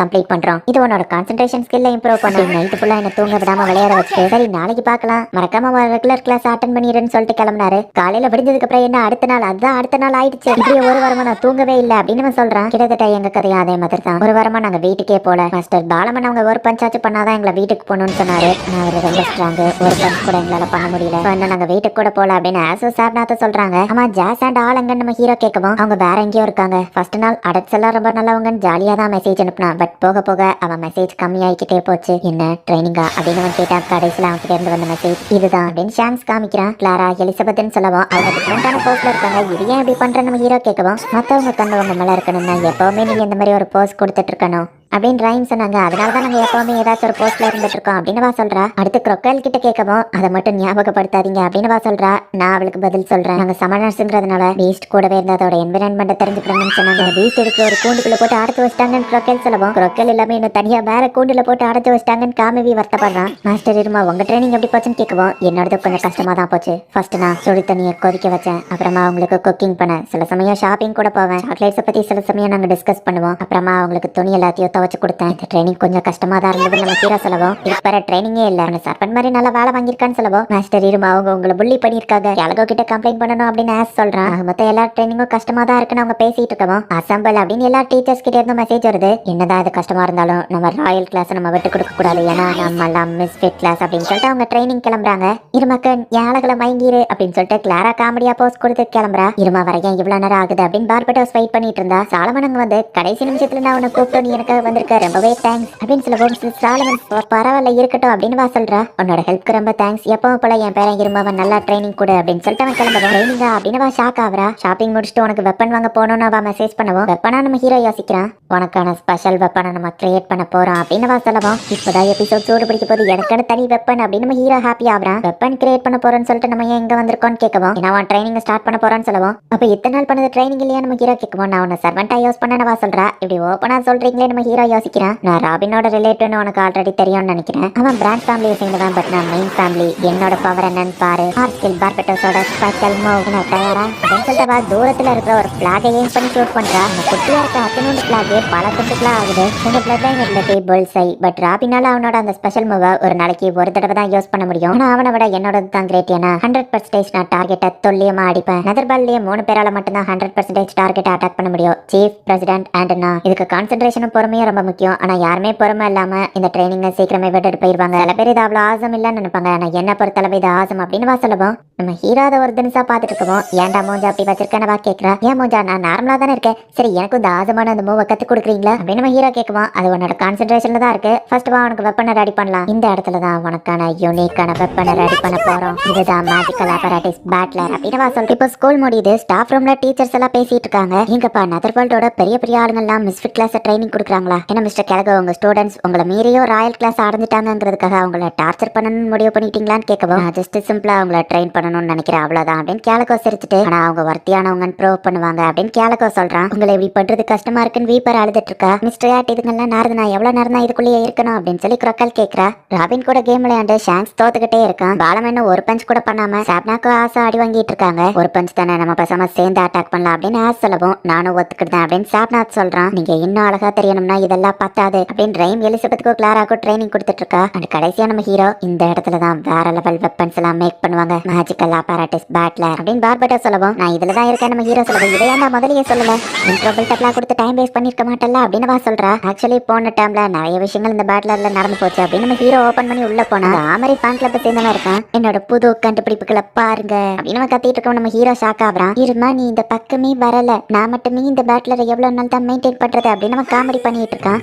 கம்ப்ளீட் பண்றோம். இது உன்னோட கான்சென்ட்ரேஷன் ஸ்கில்ல இம்ப்ரூவ் பண்ண நைட்டு ஃபுல்லா என்ன தூங்க விடாம விளையாட வச்சுட்டு சரி நாளைக்கு பார்க்கலாம் மறக்காம ரெகுலர் கிளாஸ் அட்டன் பண்ணிடுன்னு சொல்லிட்டு கிளம்பினாரு. காலையில விடிஞ்சதுக்கு அப்புறம் என்ன அடுத்த நாள் ஆயிடுச்சு. இப்படியே ஒரு வாரமா நான் தூங்கவே இல்லை அப்படின்னு சொல்றான். கிட்டத்தட்ட எங்க கதையும் அதே மாதிரி தான். ஒரு வாரமா நாங்க வீட்டுக்கே போல. மாஸ்டர் பாலமன் அவங்க ஒரு பஞ்சாச்சு பண்ணாதான் எங்களை வீட்டுக்கு போகணும்னு சொன்னாரு. நான் அவர் ரொம்ப ஸ்ட்ராங், ஒரு பஞ்ச் கூட எங்களால பண்ண முடியல, என்ன நாங்க வீட்டுக்கு கூட போல அப்படின்னு ஆசோ சாப்னாத்த சொல்றாங்க. ஆமா ஜாஸ் அண்ட் ஆளுங்கன்னு நம்ம ஹீரோ கேட்கவும் அவங்க வேற எங்கேயோ இருக்காங்க. ஃபர்ஸ்ட் நாள் அடட்ஸ் எல்லாம் ரொம்ப நல்லவங்கன்னு ஜாலியா தான் மெசேஜ் அனுப்புனா. பட் போக போக அவன் மெசேஜ் கம்மியாயிக்கிட்டே போச்சு. என்ன ட்ரைனிங்கா அப்படின்னு அவன் கேட்டான். கடைசியில் அவன் கிட்ட இருந்து வந்த மெசேஜ் இதுதான் அப்படின்னு ஷாங்க்ஸ் காமிக்கிறான். கிளாரா எலிசபெத்னு சொல்லவும் அவங்க டிஃப்ரெண்டான போஸ்ட்ல இருக்காங்க. இது ஏன் இப்படி பண்ற நம்ம ஹீரோ கேட்கவும் மத்தவங்க கண்ணு உங்க மேல இருக்கணும்னா எப்பவுமே நீங்க இந்த மாதிரி ஒரு போஸ்ட் கொடுத்துட்டு இருக்கணும் அப்படின்னு ரைம் சொன்னாங்க. அதனாலதான் நாங்க எப்பவுமே ஏதாச்சும் ஒரு போஸ்ட்ல இருந்துட்டு இருக்கோம் அப்படின்னு வா சொல்றா. அடுத்து crocodile கிட்ட கேட்கவும் அதை மட்டும் ஞாபகப்படுத்தாதீங்க அப்படின்னு வா சொல்றா. நான் அவளுக்கு பதில் சொல்றேன். நாங்க சமனர்ஸ்ங்கிறதுனால பீஸ்ட் கூடவே இருந்த அதோட என்விரான்மெண்ட் தெரிஞ்சுக்கணும்னு சொன்னாங்க. பீஸ்ட் எடுத்து ஒரு கூண்டுக்குள்ள போட்டு அடைச்சு வச்சிட்டாங்கன்னு crocodile சொல்லவும் crocodile எல்லாமே இன்னும் தனியா வேற கூண்டுல போட்டு அடைச்சு வச்சிட்டாங்கன்னு காமிவி வருத்தப்படுறான். மாஸ்டர் இருமா உங்க ட்ரைனிங் எப்படி போச்சுன்னு கேட்கவும் என்னோடது கொஞ்சம் கஷ்டமா தான் போச்சு. ஃபர்ஸ்ட் நான் சுடு தண்ணியை கொதிக்க வச்சேன், அப்புறமா அவங்களுக்கு குக்கிங் பண்ணேன், சில சமயம் ஷாப்பிங் கூட போவேன், சாக்லேட்ஸை பத்தி சில சமயம் நாங்க டிஸ்கஸ் பண்ணுவோம், அப்புறமா அவங்களுக்கு துணி எல்லாத்தையும் வச்சு கொடுத்தேன். இந்த ட்ரைனிங் கொஞ்சம் கஷ்டமா தான் இருந்தது நம்ம ஹீரோ சொல்லவும். இதுக்கு வேற ட்ரைனிங்கே இல்ல, அந்த சர்பன் மாதிரி நல்லா வேலை வாங்கியிருக்கான்னு சொல்லவும் மாஸ்டர் இருமா அவங்க உங்களை புள்ளி பண்ணியிருக்காங்க, கேலகோ கிட்ட கம்ப்ளைண்ட் பண்ணணும் அப்படின்னு ஆஸ் சொல்றான். மொத்தம் எல்லா ட்ரைனிங்கும் கஷ்டமா தான் இருக்குன்னு அவங்க பேசிட்டு இருக்கவும் அசம்பிள் அப்படின்னு எல்லா டீச்சர்ஸ் கிட்ட இருந்து மெசேஜ் வருது. என்னதான் இது கஷ்டமா இருந்தாலும் நம்ம ராயல் கிளாஸ் நம்ம விட்டு கொடுக்க கூடாது, ஏன்னா நம்ம எல்லாம் மிஸ்ஃபிட் கிளாஸ் அப்படின்னு சொல்லிட்டு அவங்க ட்ரைனிங் கிளம்புறாங்க. இருமாக்கு யாழகளை மயங்கிரு அப்படின்னு சொல்லிட்டு கிளாரா காமெடியா போஸ்ட் கொடுத்து கிளம்புறா. இருமா வரைக்கும் இவ்வளவு நேரம் ஆகுது அப்படின்னு பார்பட்டோஸ் வெயிட் பண்ணிட்டு இருந்தா. சாலமன் வந்து கடைசி நிமிஷத்துல நான் உன்னை கூப்பிட்டு நீ எனக்கு வந்திருக்க ரொம்பவே தேங்க்ஸ் அப்படின்னு சொல்லவும் சாலமன் பரவாயில்ல இருக்கட்டும் அப்படின்னு வா சொல்றா. உன்னோட ஹெல்ப்க்கு ரொம்ப தேங்க்ஸ், எப்பவும் போல என் பேரன் இருமவன் நல்லா ட்ரைனிங் கொடு அப்படின்னு சொல்லிட்டு அவன் கிளம்புவான். ட்ரைனிங்கா அப்படின்னு வா ஷாக் ஆகுறா. ஷாப்பிங் முடிச்சுட்டு உனக்கு வெப்பன் வாங்க போகணும்னு அவ மெசேஜ் பண்ணுவோம். வெப்பனா நம்ம ஹீரோ யோசிக்கிறான். உனக்கான ஸ்பெஷல் வெப்பனை நம்ம கிரியேட் பண்ண போறோம் அப்படின்னு வா சொல்லவும். இப்பதான் எபிசோட் சூடு பிடிக்க போது, எனக்கான தனி வெப்பன் அப்படின்னு நம்ம ஹீரோ ஹாப்பி ஆகுறான். வெப்பன் கிரியேட் பண்ண போறோம்னு சொல்லிட்டு நம்ம ஏன் எங்க வந்திருக்கோம்னு கேட்கவும், ஏன்னா அவன் ட்ரைனிங் ஸ்டார்ட் பண்ண போறான்னு சொல்லவும். அப்ப இத்தனை நாள் பண்ணது ட்ரைனிங் இல்லையா நம்ம ஹீரோ கேட்கவும், நான் உன்னை சர்வெண்டா யூஸ் பண்ண வா சொல்றா. இப்படி ஓப்பனா சொல்றீங்களே நம்ம ஹீரோ யோசிக்கிறான். நான் ராபினோட ரிலேட்டிவ்னு உனக்கு ஆல்ரெடி தெரியும்னு நினைக்கிறேன். அவன் பிராண்ட் ஃபேமிலியை சேர்ந்தவன், பட் நான் மெயின் ஃபேமிலி. என்னோட பவர் என்னன்னு பாரு. ஹார்ஸ்கில் பார்பட்டோஸோட ஸ்பெஷல் மூவ் என்ன தயாரா அப்படின்னு சொல்லிட்டு தூரத்துல இருக்கிற ஒரு பிளாகை ஏன் பண்ணி ஷூட் பண்றா. அந்த குட்டியா இருக்க அத்தனோட பிளாக் பல துண்டுகளா ஆகுது. இந்த பிளட் லைன் ரிலேட்டி புல்சை, பட் ராபினால அவனோட அந்த ஸ்பெஷல் மூவை ஒரு நாளைக்கு ஒரு தடவை தான் யூஸ் பண்ண முடியும். ஆனா அவனை விட என்னோட தான் கிரேட். ஏன்னா 100% நான் டார்கெட்டை துல்லியமா அடிப்பேன். நெதர்பால்லேயே 3 பேரால மட்டும்தான் 100% டார்கெட்டை அட்டாக் பண்ண முடியும். சீஃப், பிரசிடென்ட் அண்ட் நான். இதுக்கு கான்சென்ட்ரேஷனும் பொறுமையும் ரொம்ப முக்கியம். ஆனா யாருமே பொறுமை இல்லாம இந்த ட்ரைனிங்கை சீக்கிரமே விட்டுட்டு போயிருவாங்க. சில பேர் இது அவ்வளவு ஆசம் இல்லைன்னு நினைப்பாங்க. ஆனா என்ன பொறுத்தளவு இது ஆசம் அப்படின்னு வா சொல்லவும். நம்ம ஹீரோத ஒரு தினசா பாத்துட்டு இருக்கோம். ஏன்டா மூஞ்சா அப்படி வச்சிருக்கேன்னு வா கேட்கிறா. ஏன் மூஞ்சா நான் நார்மலா தானே இருக்கேன், சரி எனக்கு இந்த ஆசமான அந்த மூவை கத்து கொடுக்குறீங்களா அப்படின்னு நம்ம ஹீரோ கேட்குவோம். அது உன்னோட கான்சென்ட்ரேஷன்ல தான் இருக்கு. ஃபர்ஸ்ட் வா உனக்கு வெப்பனை ரெடி பண்ணலாம். இந்த இடத்துல தான் உனக்கான யூனிக்கான வெப்பனை ரெடி பண்ண போறோம். இதுதான் மேஜிக்கல் ஆப்பரேட்டிஸ் பேட்லர் அப்படின்னு வா சொல்லிட்டு. இப்போ ஸ்கூல் முடியுது. ஸ்டாஃப் ரூம்ல டீச்சர்ஸ் எல்லாம் பேசிட்டு இருக்காங்க. எங்கப்பா நெதர்வேல்டோட பெரிய பெரிய ஆளுங்க எல்லாம் மிஸ்ஃபிட் கிளாஸ் ட்ரைனிங் கொடுக்குறாங்களா? ஏன்னா மிஸ்டர் கேலகோ உங்க ஸ்டூடெண்ட்ஸ் உங்களை மீறியோ ராயல் கிளாஸ் அடைஞ்சிட்டாங்கிறதுக்காக அவங்கள டார்ச்சர் பண்ணணும்னு முடிவு பண்ணிட்டீங்களான்னு கேட்கவும், நான் ஜஸ்ட் சிம்பிளா அவங்கள ட்ரெயின் பண்ணணும்னு நினைக்கிறேன் அவ்வளவுதான் அப்படின்னு கேலகோ சிரிச்சுட்டு, ஆனா அவங்க வர்த்தியானவங்கன்னு ப்ரூவ் பண்ணுவாங்க அப்படின்னு கேலகோ சொல்றான். உங்களை இப்படி பண்றது கஷ்டமா இருக்குன்னு வீப்பர் அழுதுட்டு இருக்கா. மிஸ்டர் ஆட் இதுங்கெல்லாம் நேரம் நான் எவ்வளவு நேரம் தான் இதுக்குள்ளேயே இருக்கணும் அப்படின்னு சொல்லி crocodile கேட்கிறா. ராபின் கூட கேம் விளையாண்டு ஷாங்க்ஸ் தோத்துக்கிட்டே இருக்கான். பாலம் என்ன ஒரு பஞ்ச் கூட பண்ணாம சாப்னாக்கு ஆசை அடி வாங்கிட்டு இருக்காங்க. ஒரு பஞ்ச் தானே, நம்ம பேசாம சேர்ந்து அட்டாக் பண்ணலாம் அப்படின்னு ஆஸ் சொல்லவும், நானும் ஒத்துக்கிட்டேன் அப்படின்னு சாப்னாத் சொல்றான். நீங்க இன்னும் அழகா தெரியணும்னா இதெல்லாம் பத்தாது அப்படின்னு ரைம் எலிசபெத்துக்கும் கிளாராக்கும் ட்ரைனிங் கொடுத்துட்டு இருக்கா. அண்ட் கடைசியா நம்ம ஹீரோ இந்த இடத்துல தான் வேற லெவல் வெப்பன்ஸ் எல்லாம் மேக் பண்ணுவாங்க. மேஜிக்கல் ஆப்பரேட்டிஸ் பேட்லர் அப்படின்னு பார்பட்டோ சொல்லவும், நான் இதுல தான் இருக்கேன் நம்ம ஹீரோ சொல்லவும். இதையா நான் முதலையே சொல்லல, இன்ட்ரோபிள் டப்லாம் கொடுத்து டைம் வேஸ்ட் பண்ணிருக்க மாட்டேன்ல அப்படின்னு வா சொல்றா. ஆக்சுவலி போன டைம்ல நிறைய விஷயங்கள் இந்த பேட்லர்ல நடந்து போச்சு அப்படின்னு நம்ம ஹீரோ ஓபன் பண்ணி உள்ள போனா ஆமரி ஃபேன் கிளப் சேர்ந்தவன் இருக்கான். என்னோட புது கண்டுபிடிப்புகளை பாருங்க அப்படின்னு கத்திட்டு இருக்கோம். நம்ம ஹீரோ ஷாக் ஆகுறான். இருமா நீ இந்த பக்கமே வரல, நான் மட்டுமே இந்த பேட்லரை எவ்வளவு நாள் தான் மெயின்டைன் பண்றது அப்படின்னு நம்ம காமெடி பண்ணிட்டு இருக்கான்.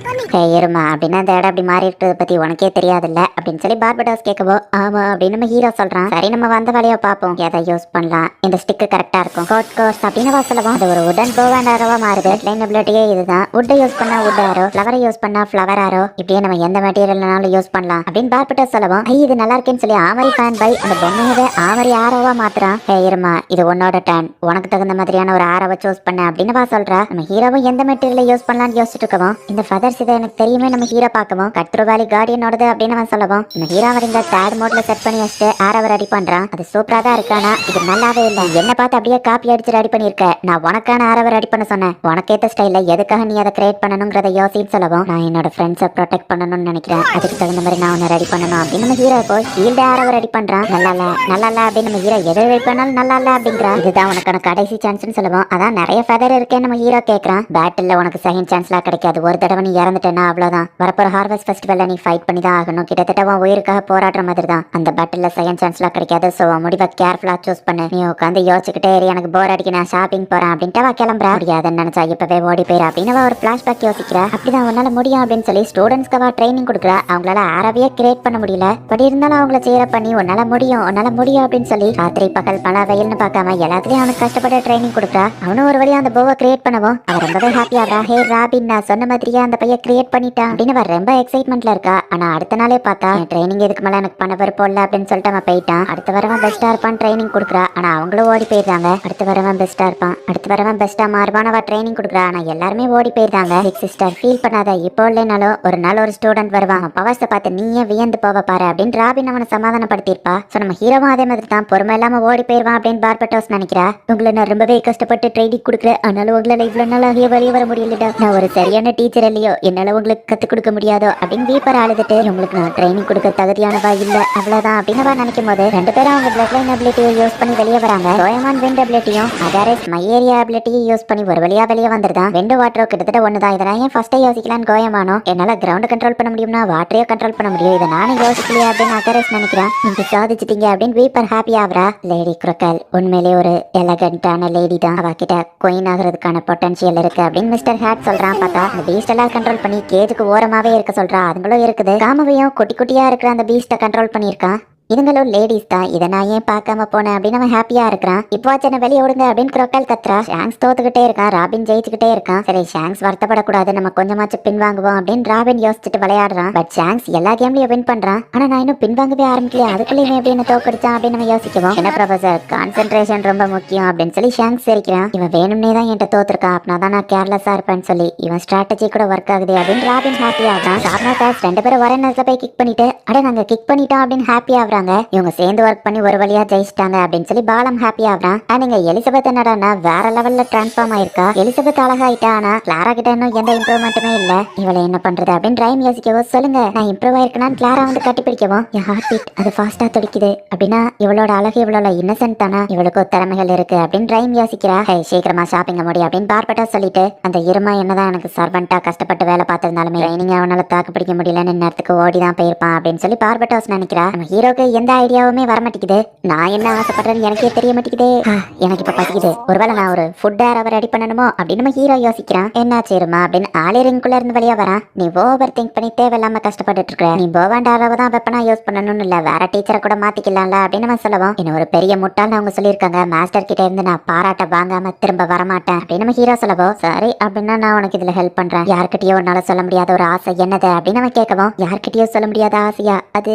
இருமா அப்படின்னா இந்த இடம் அப்படி மாறி இருக்கிறத பத்தி உனக்கே தெரியாதுல்ல அப்படின்னு சொல்லி பார்பட்டோஸ் கேட்கவோ, ஆமா அப்படின்னு நம்ம ஹீரோ சொல்றான். சரி நம்ம வந்த வேலையை பார்ப்போம், எதை யூஸ் பண்ணலாம், இந்த ஸ்டிக் கரெக்டா இருக்கும் கோர்ஸ் அப்படின்னு வா சொல்லவும், அது ஒரு உடன் போ அண்ட் ஆரோவா மாறுது. லைன் அபிலிட்டியே இதுதான். வுட்டை யூஸ் பண்ணா வுட் ஆரோ, ஃப்ளவரை யூஸ் பண்ணா ஃப்ளவர் ஆரோ, இப்படியே நம்ம எந்த மெட்டீரியல்னாலும் யூஸ் பண்ணலாம் அப்படின்னு பார்பட்டோஸ் சொல்லவும், இது நல்லா இருக்கேன்னு சொல்லி ஆமரி ஃபேன் பை அந்த பொம்மையவே ஆமரி ஆரோவா மாத்துறான். இருமா இது உன்னோட டர்ன், உனக்கு தகுந்த மாதிரியான ஒரு ஆரோவை சூஸ் பண்ண அப்படின்னு வா சொல்றா. நம்ம ஹீரோவும் எந்த மெட்டீரியலை யூஸ் பண்ணலாம்னு யோசிச்சுட்டு இருக்கவும், இந்த ஃபெதர்ஸ் இதை எனக்கு தெரியுமே. நம்ம ஹீரோ பார்க்கவும் கட்ரு வேலி கார்டியனோடது அப்படின்னு அவன் சொல்லவும் நம்ம ஹீரோ அவங்க தேர்ட் மோட்ல செட் பண்ணி வச்சுட்டு ஆரவர் ரெடி பண்றான். அது சூப்பரா தான் இருக்கானா, இது நல்லாவே இல்ல. என்ன பார்த்து அப்படியே காப்பி அடிச்சு ரெடி பண்ணிருக்க. நான் உனக்கான ஆரவர் ரெடி பண்ண சொன்னேன். உனக்கேத்த ஸ்டைல்ல எதுக்காக நீ அதை கிரியேட் பண்ணணுங்கிறத யோசின்னு சொல்லவும் நான் என்னோட ஃப்ரெண்ட்ஸை ப்ரொடெக்ட் பண்ணணும்னு நினைக்கிறேன். அதுக்கு தகுந்த மாதிரி நான் உன்னை ரெடி பண்ணணும் அப்படின்னு நம்ம ஹீரோ இப்போ ஷீல்டு ஆரவர் ரெடி பண்றான். நல்லா இல்ல அப்படின்னு நம்ம ஹீரோ எதை ரெடி பண்ணாலும் நல்லா இல்ல அப்படிங்கிறான். இதுதான் உனக்கான கடைசி சான்ஸ்னு சொல்லுவோம். அதான் நிறைய ஃபெதர் இருக்கேன்னு நம்ம ஹீரோ கேட்கறான். பேட்டில் உனக்கு செகண்ட் சான்ஸ்லாம் கிடைக்காது. ஒரு தடவை நீ இறந்துட்டேன்னா அவ்வளவுதான். வரப்போற ஹார்வெஸ்ட் ஃபெஸ்டிவல்ல நீ ஃபைட் பண்ணி தான் ஆகணும். கிட்டத்தட்ட உன் உயிருக்காக போராடுற மாதிரி தான். அந்த பேட்டில் செகண்ட் சான்ஸ்லாம் கிடைக்காது. ஸோ முடிவை கேர்ஃபுல்லா சூஸ் பண்ணு. நீ உட்காந்து யோசிச்சுக்கிட்டே எனக்கு போர் அடிக்க நான் ஷாப்பிங் போறேன் அப்படின்ட்டு அவ கிளம்புறா. முடியாதுன்னு நினைச்சா இப்பவே ஓடி போயிரு அப்படின்னு அவ ஒரு பிளாஷ்பேக் யோசிக்கிறா. அப்படிதான் உன்னால முடியும் அப்படின்னு சொல்லி ஸ்டூடெண்ட்ஸ்க்கு அவ ட்ரைனிங் கொடுக்குறா. அவங்களால ஆரவே கிரியேட் பண்ண முடியல. பட் இருந்தாலும் அவங்கள சேர பண்ணி உன்னால முடியும் அப்படின்னு சொல்லி ராத்திரி பகல் பல வெயில்னு பார்க்காம எல்லாத்துலயும் அவனுக்கு கஷ்டப்பட்டு ட்ரைனிங் கொடுக்குறா. அவனும் ஒரு வழியா அந்த போவை கிரியேட் பண்ணவும் அவ ரொம்பவே ஹாப்பியா ஆகிறா. ஹே ராபின், நான் சொன்ன மாதிரியே அந்த பையன் கிரியேட் பண்ணிட்டான் அப்படின்னு அவ ரொம்ப எக்ஸைட்மெண்ட்ல இருக்கா. ஆனா அடுத்த நாளே பார்த்தா ட்ரைனிங் எதுக்கு மேல எனக்கு பண்ண விருப்பம் இல்ல அப்படின்னு சொல்லிட்டு அவன் போயிட்டான். அடுத்த வரவன் பெஸ்டா இருப்பான் ட்ரைனிங் கொடுக்குறா. ஆனா அவங்களும் ஓடி போயிருந்தாங்க. அடுத்த வரவன் பெஸ்டா இருப்பான், அடுத்த வரவன் பெஸ்டா மாறுவான். அவ ட்ரைனிங் கொடுக்குறா. ஆனா எல்லாருமே ஓடி போயிருந்தாங்க. சிஸ்டர் ஃபீல் பண்ணாத, இப்போ இல்லைனாலும் ஒரு நாள் ஒரு ஸ்டூடெண்ட் வருவான். பவர்ஸை பார்த்து நீயே வியந்து போவ பாரு அப்படின்னு ராபின் அவனை சமாதானப்படுத்திருப்பா. சோ நம்ம ஹீரோவும் அதே மாதிரி தான் பொறுமை இல்லாம ஓடி போயிருவான் அப்படின்னு பார்பட்டோஸ் நினைக்கிறா. உங்களை நான் ரொம்பவே கஷ்டப்பட்டு ட்ரைனிங் கொடுக்குறேன். ஆனாலும் உங்களால இவ்வளவு நாள் வெளியே வர முடியலடா. நான் ஒரு சரியான டீச்சர் இல்லையோ, என்னால உங்களுக்கு கத்துக் கொடுக்க முடியாதோ அப்படின்னு வீப்பர் அழுதுட்டு உங்களுக்கு நான் ட்ரைனிங் கொடுக்க தகுதியானவா இல்ல அவ்வளவுதான் அப்படின்னு நினைக்கும் போது ரெண்டு பேரும் அவங்க பிளட் லைன் அபிலிட்டியை யூஸ் பண்ணி வெளியே வராங்க. சோயமான் விண்ட் அபிலிட்டியும் அகாரஸ் மை ஏரியா அபிலிட்டியை யூஸ் பண்ணி ஒரு வழியா வெளியே வந்துருதான். ரெண்டு வாட்டரோ கிட்டத்தட்ட ஒண்ணுதான். இதை நான் ஏன் ஃபர்ஸ்டே யோசிக்கலான்னு கோயமானோ, என்னால கிரவுண்ட் கண்ட்ரோல் பண்ண முடியும்னா வாட்டரையோ கண்ட்ரோல் பண்ண முடியும். இதை நானும் யோசிக்கலையா அப்படின்னு அகாரஸ் நினைக்கிறேன். நீங்க சாதிச்சிட்டீங்க அப்படின்னு வீப்பர் ஹாப்பி ஆகுறா. லேடி குரோக்கல் உண்மையிலே ஒரு எலகண்டான லேடி தான். அவகிட்ட குயின் ஆகிறதுக்கான பொட்டன்ஷியல் இருக்கு அப்படின்னு மிஸ்டர் ஹேட் சொல்றான். பார்த்தா அந்த பீஸ்ட் எல்லாம் கண்ட்ரோல் பண்ணி கேஜுக்கு ஓரமாவே இருக்க சொல்றா. அதுங்களும் இருக்குது. காமவையும் குட்டி குட்டியா இருக்கிற அந்த பீஸ்ட கண்ட்ரோல் பண்ணியிருக்கான். இதுங்களும் லேடிஸ் தான். இதை நான் ஏன் பார்க்காம போனேன் அப்படின்னு அவன் ஹாப்பியா இருக்கிறான். இப்போ என்ன வெளியே விடுங்க அப்படின்னு குரோக்கல் கத்துறா. ஷாங்ஸ் தோத்துக்கிட்டே இருக்கான், ராபின் ஜெயிச்சுக்கிட்டே இருக்கான். சரி ஷாங்ஸ் வருத்தப்படக்கூடாது, நம்ம கொஞ்சமாச்சும் பின் வாங்குவோம் அப்படின்னு ராபின் யோசிச்சுட்டு விளையாடுறான். பட் ஷாங்ஸ் எல்லா கேம்லயும் வின் பண்றான். ஆனா நான் இன்னும் பின் வாங்கவே ஆரம்பிக்கலையே, அதுக்குள்ளேயுமே எப்படி தோக்கடிச்சான் அப்படின்னு நம்ம யோசிக்குவோம். என்ன ப்ரொஃபசர், கான்சென்ட்ரேஷன் ரொம்ப முக்கியம் அப்படின்னு சொல்லி ஷாங்ஸ் சிரிக்கிறான். இவன் வேணும்னே தான் என்கிட்ட தோத்துருக்கான், அப்படின்னா தான் நான் கேர்லெஸ்ஸா இருப்பேன்னு சொல்லி இவன் ஸ்ட்ராட்டஜி கூட ஒர்க் ஆகுது அப்படின்னு ராபின் ஹாப்பி ஆகுறான். சாப்னா காஸ் ரெண்டு பேரும் ஒரே நேரத்துல போய் கிக் பண்ணிட்டு அட நாங்க கிக் பண்ணிட்டோம் அப்படின்னு ஹாப்பி ஆகுறாங்க. இவங்க சேர்ந்து ஒர்க் பண்ணி ஒரு வழியா ஜெயிச்சிட்டாங்க அப்படின்னு சொல்லி பாலம் ஹாப்பி ஆகுறான். நீங்க எலிசபெத் என்னடானா வேற லெவல்ல டிரான்ஸ்ஃபார்ம் ஆயிருக்கா. எலிசபெத் அழகாயிட்டா. ஆனா கிளாரா கிட்ட இன்னும் எந்த இம்ப்ரூவ்மெண்ட்டுமே இல்ல. இவளை என்ன பண்றது அப்படின்னு ரைம் யோசிக்கவோ சொல்லுங்க நான் இம்ப்ரூவ் ஆயிருக்கேன்னு கிளாரா வந்து கட்டி பிடிக்கவும் என் ஹார்ட் பீட் அது ஃபாஸ்டா துடிக்குது அப்படின்னா இவளோட அழகு இவளோட இன்னசென்ட் தானே, இவளுக்கு திறமைகள் இருக்கு அப்படின்னு ரைம் யோசிக்கிறா. ஹே சீக்கிரமா ஷாப்பிங்க முடியும் அப்படின்னு பார்பட்டா சொல்லிட்டு அந்த இருமா என்னதான் எனக்கு சர்வெண்டா கஷ்டப்பட்டு வேலை பார்த்திருந்தாலுமே ட்ரைனிங் அவனால தாக்கு பிடிக்க முடியலன்னு நேரத்துக்கு ஓடி தான் போயிருப்பான் அப்படின்னு சொல்லி பார்பட்டாஸ் நினைக்கிறா. நம்ம ஹீரோக்கு எந்த ஐடியாவுமே வர மாட்டேங்குது. நான் என்ன ஆசைப்படுறேன்னு எனக்கே தெரிய மாட்டேங்குது. எனக்கு இப்ப பசிக்குது, ஒருவேளை நான் ஒரு ஃபுட் அரவர் ரெடி பண்ணணுமோ அப்படின்னு நம்ம ஹீரோ யோசிக்கிறான். என்ன சேருமா அப்படின்னு ஆலிரிங்குள்ள இருந்து வெளியே வரான். நீ ஓவர் திங்க் பண்ணி தேவையில்லாம கஷ்டப்பட்டு இருக்க. நீ போவாண்ட அரவை தான் வெப்பனா யூஸ் பண்ணணும்னு இல்ல, வேற டீச்சரை கூட மாத்திக்கலாம்ல அப்படின்னு நம்ம சொல்லுவோம். இன்னும் ஒரு பெரிய முட்டாள்னு அவங்க சொல்லியிருக்காங்க. மாஸ்டர் கிட்ட இருந்து நான் பாராட்ட வாங்காம திரும்ப வரமாட்டேன் அப்படின்னு நம்ம ஹீரோ சொல்லவும் சரி அப்படின்னா நான் உனக்கு இதுல ஹெல்ப் பண்றேன். யார்கிட்டயோ உன்னால சொல்ல முடியாத ஒரு ஆசை என்னது அப்படின்னு நம்ம கேட்கவும் யார்கிட்டயோ சொல்ல முடியாத ஆசையா, அது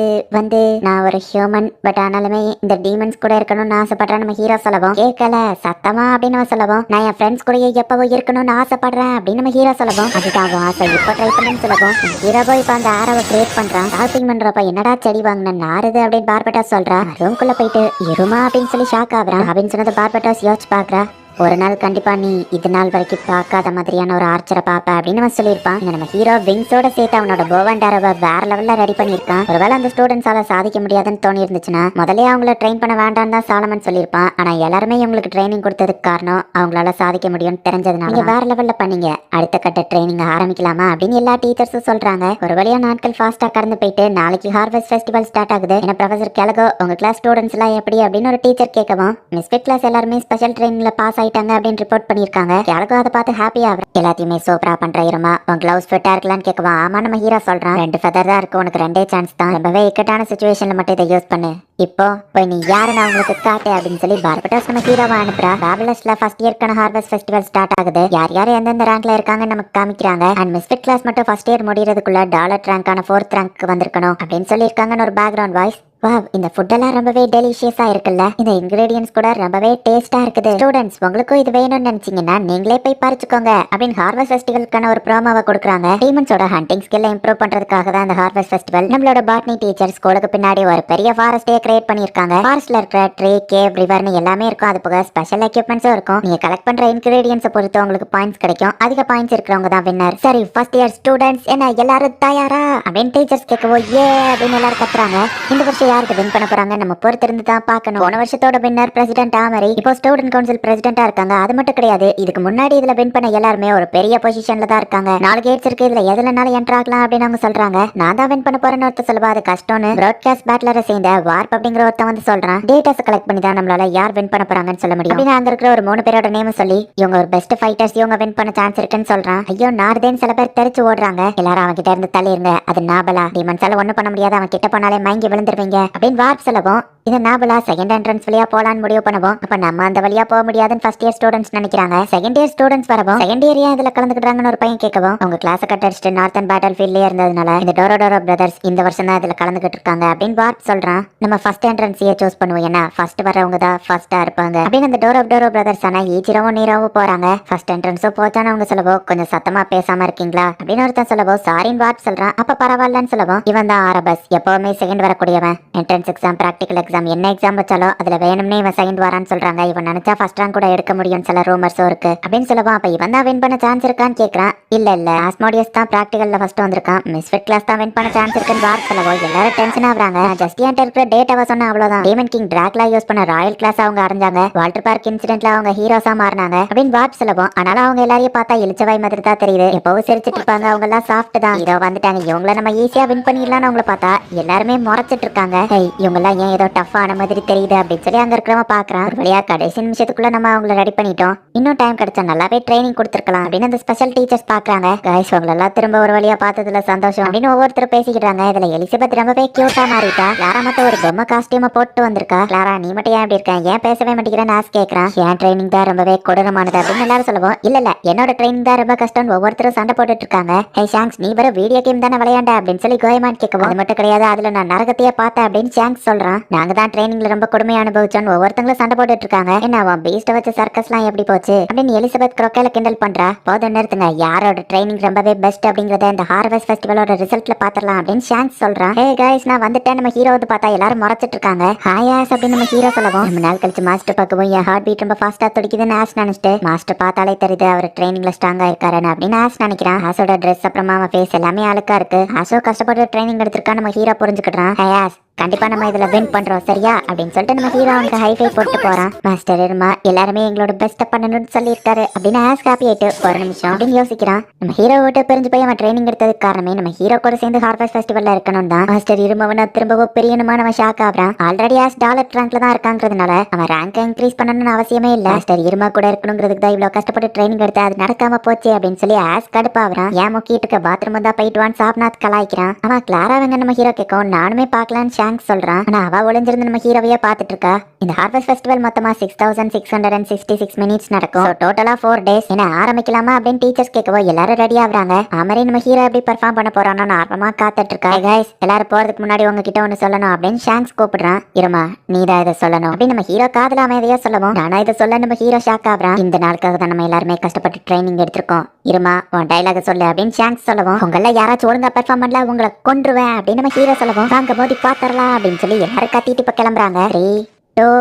நான் ஒரு ஹியூமன் பட் ஆனாலுமே இந்த டீமன்ஸ் கூட இருக்கணும்னு ஆசைப்படுறேன் நம்ம ஹீரோ சொல்லவும் கேட்கல சத்தமா அப்படின்னு நம்ம சொல்லவும் நான் என் ஃப்ரெண்ட்ஸ் கூட எப்பவோ இருக்கணும்னு ஆசைப்படுறேன் அப்படின்னு நம்ம ஹீரோ சொல்லவும் அதுதான் ஆசை இப்போ ட்ரை பண்ணுன்னு சொல்லவும் ஹீரோ போய் இப்போ அந்த ஆரவை கிரியேட் பண்றான். ஷாப்பிங் பண்றப்ப என்னடா செடி வாங்கின நாருது அப்படின்னு பார்பட்டாஸ் சொல்றா. ரூம்குள்ள போயிட்டு இருமா அப்படின்னு சொல்லி ஷாக் ஆகுறான். அப்படின்னு சொன்னது பார்பட்டாஸ் யோசிச்சு பாக்குறா. ஒரு நாள் கண்டிப்பா நீ இது நாள் வரைக்கும் பார்க்காத மாதிரியான ஒரு ஆர்ச்சரை பாப்ப அப்படின்னு சொல்லியிருப்பான். இங்க நம்ம ஹீரோ விங்ஸோட சேர்த்து அவனோட போவண்டாரவை வேற லெவல்ல ரெடி பண்ணியிருக்கான். ஒருவேளை அந்த ஸ்டூடெண்ட்ஸால சாதிக்க முடியாதுன்னு தோணி இருந்துச்சுன்னா முதலே அவங்கள ட்ரெயின் பண்ண வேண்டாம் தான் சாலமன் சொல்லியிருப்பான். ஆனா எல்லாருமே இவங்களுக்கு ட்ரைனிங் கொடுத்ததுக்கு காரணம் அவங்களால சாதிக்க முடியும்னு தெரிஞ்சதுனால நீங்க வேற லெவல்ல பண்ணீங்க, அடுத்த கட்ட ட்ரைனிங் ஆரம்பிக்கலாமா அப்படின்னு எல்லா டீச்சர்ஸும் சொல்றாங்க. ஒரு வழியா நாட்கள் ஃபாஸ்டா கடந்து போயிட்டு நாளைக்கு ஹார்வெஸ்ட் ஃபெஸ்டிவல் ஸ்டார்ட் ஆகுது. என்ன ப்ரொஃபசர் கெலகோ உங்க கிளாஸ் ஸ்டூடெண்ட்ஸ் எல்லாம் எப்படி அப்படின்னு ஒரு டீச்சர் கேட்கவும் மிஸ்பிட் கிளாஸ் எல்லாருமே ஸ்பெஷல் ட்ரைனிங்ல பாஸ் ஆயிட்டாங்க அப்படின்னு ரிப்போர்ட் பண்ணிருக்காங்க. யாருக்கும் அதை பார்த்து ஹாப்பியா எல்லாத்தையுமே சூப்பரா பண்ற இருமா உன் கிளவுஸ் ஃபிட்டா இருக்கலான்னு கேட்கவா. ஆமா நம்ம ஹீரோ சொல்றான். 2 ஃபெதர் தான் இருக்கு, உனக்கு 2 சான்ஸ் தான், ரொம்பவே இக்கட்டான சிச்சுவேஷன்ல மட்டும் இதை யூஸ் பண்ணு. இப்போ போய் நீ யாரு நான் உங்களுக்கு காட்டு அப்படின்னு சொல்லி பார்பட்டாஸ் நம்ம ஹீரோவை அனுப்புறா. ராவலஸ்ல ஃபர்ஸ்ட் இயர்க்கான ஹார்வெஸ்ட் ஃபெஸ்டிவல் ஸ்டார்ட் ஆகுது. யார் யார் எந்தெந்த ரேங்க்ல இருக்காங்கன்னு நமக்கு காமிக்கிறாங்க. அண்ட் மிஸ்பிட் கிளாஸ் மட்டும் ஃபர்ஸ்ட் இயர் முடியறதுக்குள்ள டாலர் ரேங்கான 4th ரேங்க் வந்திருக்கணும் அப்படின்னு சொல்லியிருக்காங்கன்னு ஒரு பேக்ரவுண்ட் வாய்ஸ். வாவ், இந்த ஃபுட் எல்லாம் ரொம்பவே டெலிஷியஸா இருக்குல்ல. இந்த இன்கிரீடியன்ஸ் கூட ரொம்பவே டேஸ்டா இருக்குது. ஸ்டூடெண்ட்ஸ், உங்களுக்கும் இது வேணும்னு நினைச்சீங்கன்னா நீங்களே போய் பறிச்சுக்கோங்க அப்படின்னு ஹார்வெஸ்ட் ஃபெஸ்டிவலுக்கான ஒரு ப்ரோமோவை கொடுக்குறாங்க. டீமன்ஸோட ஹண்டிங் ஸ்கில்ல இம்ப்ரூவ் பண்றதுக்காக தான் இந்த ஹார்வெஸ்ட் ஃபெஸ்டிவல். நம்மளோட பாட்னி டீச்சர் ஸ்கூலுக்கு பின்னாடி ஒரு பெரிய ஃபாரஸ்டே கிரியேட் பண்ணிருக்காங்க. ஃபாரஸ்ட்ல இருக்கிற ட்ரீ, கேவ், ரிவர்னு எல்லாமே இருக்கும். அது போக ஸ்பெஷல் எக்யூப்மெண்ட்ஸும் இருக்கும். நீங்க கலெக்ட் பண்ற இன்கிரீடியன்ஸை பொறுத்து உங்களுக்கு பாயிண்ட்ஸ் கிடைக்கும். அதிக பாயிண்ட்ஸ் இருக்கிறவங்க தான் வின்னர். சரி, ஃபர்ஸ்ட் இயர் ஸ்டூடெண்ட்ஸ் என்ன எல்லாரும் தயாரா அப்படின்னு டீச்சர்ஸ் கேட்கவோ ஏ அப்படின்னு எல்லாரும் கத்துறாங்க. இந்த வருஷம் யாருக்கு வின் பண்ண போறாங்க நம்ம பொறுத்திருந்து தான் பார்க்கணும். போன வருஷத்தோட வின்னர் பிரசிடென்ட் ஆமரி இப்போ ஸ்டூடெண்ட் கவுன்சில் பிரசிடென்டா இருக்காங்க. அது மட்டும் கிடையாது, இதுக்கு முன்னாடி இதுல வின் பண்ண எல்லாருமே ஒரு பெரிய பொசிஷன்ல தான் இருக்காங்க. 4 கேட்ஸ் இருக்கு, இதுல எதுலனாலும் என்டர் ஆகலாம் அப்படின்னு அவங்க சொல்றாங்க. நான் தான் வின் பண்ண போறேன்னு ஒருத்தர் சொல்லுவா, அது கஷ்டம்னு பிராட்காஸ்ட் பேட்லரை சேர்ந்த வார்ப் அப்படிங்கிற ஒருத்தன் வந்து சொல்றான். டேட்டாஸ் கலெக்ட் பண்ணி தான் நம்மளால யார் வின் பண்ண போறாங்கன்னு சொல்ல முடியும் அப்படின்னு அங்க இருக்கிற ஒரு 3 பேரோட நேம் சொல்லி இவங்க ஒரு பெஸ்ட் ஃபைட்டர்ஸ், இவங்க வின் பண்ண சான்ஸ் இருக்குன்னு சொல்றான். ஐயோ நார்தேன்னு சில பேர் தெரிச்சு ஓடுறாங்க. எல்லாரும் அவங்க கிட்ட இருந்து தள்ளிருங்க, அது நாபலா, டீமன்ஸால ஒண்ணும் பண்ண முடியாது, அவன் கிட்ட போனாலே மயங்கி விழுந்துருவீங்க அப்படின்னு வார்ப் சொல்லவும் இந்த நாபலா செகண்ட் என்ட்ரன்ஸ் வழியா போலான்னு முடிவு பண்ணுவோம். அப்ப நம்ம அந்த வழியா போக முடியாதுன்னு ஃபர்ஸ்ட் இயர் ஸ்டூடெண்ட்ஸ் நினைக்கிறாங்க. செகண்ட் இயர் ஸ்டூடெண்ட்ஸ் வரவும் செகண்ட் இயர் ஏன் இதுல கலந்துக்கிறாங்கன்னு ஒரு பையன் கேட்கவும் அவங்க கிளாஸ் கட் அடிச்சுட்டு நார்த்தன் பேட்டில் ஃபீல்ட்லயே இருந்ததுனால இந்த டோரோடோரோ பிரதர்ஸ் இந்த வருஷம் தான் இதுல கலந்துகிட்டு இருக்காங்க அப்படின்னு வார்ப் சொல்றான். நம்ம ஃபர்ஸ்ட் என்ட்ரன்ஸையே சூஸ் பண்ணுவோம், ஏன்னா ஃபர்ஸ்ட் வரவங்க தான் ஃபர்ஸ்டா இருப்பாங்க அப்படின்னு அந்த டோரோ பிரதர்ஸ் ஆனா ஈச்சிரவும் நீராவும் போறாங்க. ஃபர்ஸ்ட் என்ட்ரன்ஸோ போச்சான்னு அவங்க சொல்லவோ கொஞ்சம் சத்தமா பேசாம இருக்கீங்களா அப்படின்னு ஒருத்தன் சொல்லவோ சாரின்னு வார்ப் சொல்றான். அப்ப பரவாயில்லன்னு சொல்லவும் இவன் தான் ஆரபஸ், எப்பவுமே செகண்ட் வரக்கூடியவன். என்ட்ரன்ஸ் எக்ஸாம், பிராக்டிகல் எக்ஸாம், என்ன எக்ஸாம் வச்சாலும் அதுல வேணும்னே இவன் செகண்ட் வரான்னு சொல்றாங்க. இவன் நினைச்சா ஃபர்ஸ்ட் ரேங்க் கூட எடுக்க முடியும், சில ரூமர்ஸும் இருக்கு அப்படின்னு சொல்லவும் அப்ப இவன் தான் வின் பண்ண சான்ஸ் இருக்கான்னு கேக்குறான். இல்ல ஆஸ்மோடியஸ் தான் பிராக்டிகல்ல ஃபர்ஸ்ட் வந்திருக்கான், மிஸ்ஃபிட் கிளாஸ் தான் வின் பண்ண சான்ஸ் இருக்குன்னு வார்ப் சொல்லவோ எல்லாரும் டென்ஷன் ஆகுறாங்க. ஜஸ்ட் என்கிட்ட இருக்கிற டேட்டாவை சொன்னா அவ்வளவுதான், டீமன் கிங் டிராக்லா யூஸ் பண்ண ராயல் கிளாஸ் அவங்க அடைஞ்சாங்க, வால்டர் பார்க் இன்சிடென்ட்ல அவங்க ஹீரோஸா மாறினாங்க அப்படின்னு வார்ப் சொல்லவும் ஆனாலும் அவங்க எல்லாரையும் பார்த்தா இளிச்சவாய் மாதிரி தான் தெரியுது. எப்பவும் சிரிச்சிட்டு இருப்பாங்க, அவங்க எல்லாம் சாஃப்ட் தான். இதோ வந்துட்டாங்க, இவங்கள நம்ம ஈஸியா வின் பண்ணிடலாம்னு அவங்கள பார்த்தா எல்லாருமே முறைச்சிட்டு இருக்காங்க. இவங்க எல்லாம் ஏன் ஏதோ டஃப்பான மாதிரி தெரியுது அப்படின்னு சொல்லி அங்க இருக்கிறவங்க பாக்குறான். ஒரு வழியா கடைசி நிமிஷத்துக்குள்ள நம்ம அவங்கள ரெடி பண்ணிட்டோம், இன்னும் டைம் கிடைச்சா நல்லாவே ட்ரைனிங் கொடுத்துருக்கலாம் அப்படின்னு அந்த ஸ்பெஷல் டீச்சர்ஸ் பாக்குறாங்க. கைஸ், உங்களை எல்லாம் திரும்ப ஒரு வழியா பார்த்ததுல சந்தோஷம் அப்படின்னு ஒவ்வொருத்தரும் பேசிக்கிறாங்க. இதுல எலிசபெத் ரொம்பவே கியூட்டா மாறிட்டா. கிளாரா மட்டும் ஒரு பொம்மை காஸ்டியூம போட்டு வந்திருக்கா. கிளாரா, நீ மட்டும் ஏன் இப்படி இருக்க, ஏன் பேசவே மாட்டேங்கிறேன்னு ஆஸ் கேட்கறான். என் ட்ரைனிங் தான் ரொம்பவே கொடூரமானது அப்படின்னு எல்லாரும் சொல்லுவோம். இல்ல என்னோட ட்ரைனிங் தான் ரொம்ப கஷ்டம் ஒவ்வொருத்தரும் சண்டை போட்டுட்டு இருக்காங்க. ஹே ஷாங்ஸ், நீ வர வீடியோ கேம் தானே விளையாண்ட அப்படின்னு சொல்லி கோயமான் கேட்கவும் அது மட்டும் கிடையாது, அதுல நான் நரகத்தையே பார்த்தேன் அப்படின்னு ஷாங்ஸ் சொல்றான். நாங்க தான் ட்ரைனிங்ல ரொம்ப கொடுமையா அனுபவிச்சோன்னு ஒவ்வொருத்தங்களும் சண்டை போட்டுட்டு இருக்காங்க. என்ன அவன் பீஸ்ட வச்ச சர்க்கஸ்லாம் எப்படி போச்சு அப்படின்னு எலிசபெத் குரோக்கேல கிண்டல் பண்றா. போதும் நிறுத்துங்க, யாரோட ட்ரைனிங் ரொம்பவே பெஸ்ட் அப்படிங்கறத இந்த ஹார்வெஸ்ட் ஃபெஸ்டிவலோட ரிசல்ட்ல பாத்திரலாம் அப்படின்னு ஷாங்ஸ் சொல்றான். ஹே கைஸ், நான் வந்துட்டேன். நம்ம ஹீரோ வந்து பார்த்தா எல்லாரும் முறைச்சிட்டு இருக்காங்க. ஹாய் ஆஸ் அப்படின்னு நம்ம ஹீரோ சொல்லவும் ரொம்ப நாள் கழிச்சு மாஸ்டர் பார்க்கவும் என் ஹார்ட் பீட் ரொம்ப ஃபாஸ்டா துடிக்குதுன்னு ஆஸ் நினைச்சிட்டு மாஸ்டர் பார்த்தாலே தெரியுது அவர் ட்ரைனிங்ல ஸ்ட்ராங்கா இருக்காருன்னு அப்படின்னு ஆஸ் நினைக்கிறான். ஆஸோட ட்ரெஸ் அப்புறமா அவன் ஃபேஸ் எல்லாமே அழுக்கா இருக்கு. ஆஸோ கஷ்டப்பட்டு ட்ரைனிங் எடுத்திருக்கா நம்ம ஹீரோ புரிஞ்சுக்கிட்டான். ஹே ஆஸ், கண்டிப்பா நம்ம இதுல வின் பண்றோம் சரியா அப்படின்னு சொல்லிட்டு நம்ம ஹீரோ அவனுக்கு ஹைஃபை போட்டு போறான். மாஸ்டர் இருமா, எல்லாருமே எங்களோட பெஸ்ட் பண்ணணும்னு சொல்லியிருக்காரு அப்படின்னு ஆஸ் காப்பி ஆயிட்டு ஒரு நிமிஷம் அப்படின்னு யோசிக்கிறான். நம்ம ஹீரோ விட்டு பிரிஞ்சு போய் அவன் ட்ரைனிங் எடுத்ததுக்கு காரணமே நம்ம ஹீரோ கூட சேர்ந்து ஹார்வெஸ்ட் ஃபெஸ்டிவல்ல இருக்கணும் தான். மாஸ்டர் இருமவன திரும்பவும் பெரியணுமா நம்ம ஷாக் ஆகுறான். ஆல்ரெடி ஆஸ் டாலர் ரேங்க்ல தான் இருக்காங்கிறதுனால அவன் ரேங்க் இன்க்ரீஸ் பண்ணணும்னு அவசியமே இல்ல. மாஸ்டர் இருமா கூட இருக்கணுங்கிறதுக்கு தான் இவ்வளவு கஷ்டப்பட்டு ட்ரைனிங் எடுத்து அது நடக்காம போச்சு அப்படின்னு சொல்லி ஆஸ் கடுப்பாகிறான். ஏன் முக்கிட்டு பாத்ரூம் தான் போயிட்டு வான்னு சாப்நாத் கலாய்க்கிறான். அவன் கிளாரா அவங்க நம்ம ஹீரோ கேட்கும் நானுமே பாக்கலான்னு ஷாங்க் சொல்றான். ஆனா அவ ஒளிஞ்சிருந்து நம்ம ஹீரோவையே பாத்துட்டு இருக்கா. இந்த ஹார்வெஸ்ட் ஃபெஸ்டிவல் மொத்தமா 6666 மினிட்ஸ் நடக்கும். டோட்டலா 4 டேஸ். என்ன ஆரம்பிக்கலாமா அப்படின்னு டீச்சர்ஸ் கேட்கவோ எல்லாரும் ரெடி ஆகுறாங்க. ஆமரே நம்ம ஹீரோ எப்படி பெர்ஃபார்ம் பண்ண போறானோ ஆர்வமா காத்துட்டு இருக்கா. கைஸ், எல்லாரும் போறதுக்கு முன்னாடி உங்ககிட்ட ஒன்னு சொல்லணும் அப்படின்னு ஷாங்ஸ் கூப்பிடுறான். இருமா, நீதான் இதை சொல்லணும் அப்படின்னு நம்ம ஹீரோ காதுல அமைதியா சொல்லவும் நானா இதை சொல்ல நம்ம ஹீரோ ஷாக் ஆகுறான். இந்த நாளுக்காக தான் நம்ம எல்லாருமே கஷ்டப்பட்டு ட்ரைனிங் எடுத்திருக்கோம். இருமா, உன் டைலாக சொல்லு அப்படின்னு ஷாங்ஸ் சொல்லவும் உங்கள யாராச்சும் ஒழுங்கா பெர்ஃபார்ம் பண்ணல உங்களை கொன்றுவேன் அப்படின்னு நம்ம ஹீரோ சொல்லவும் தாங்க மோதி பாத்திரலாம் அப்படின்னு சொல்லி எல்லாரும் கத்திட்டு இப்ப கிளம்புறாங்க. 3, 2,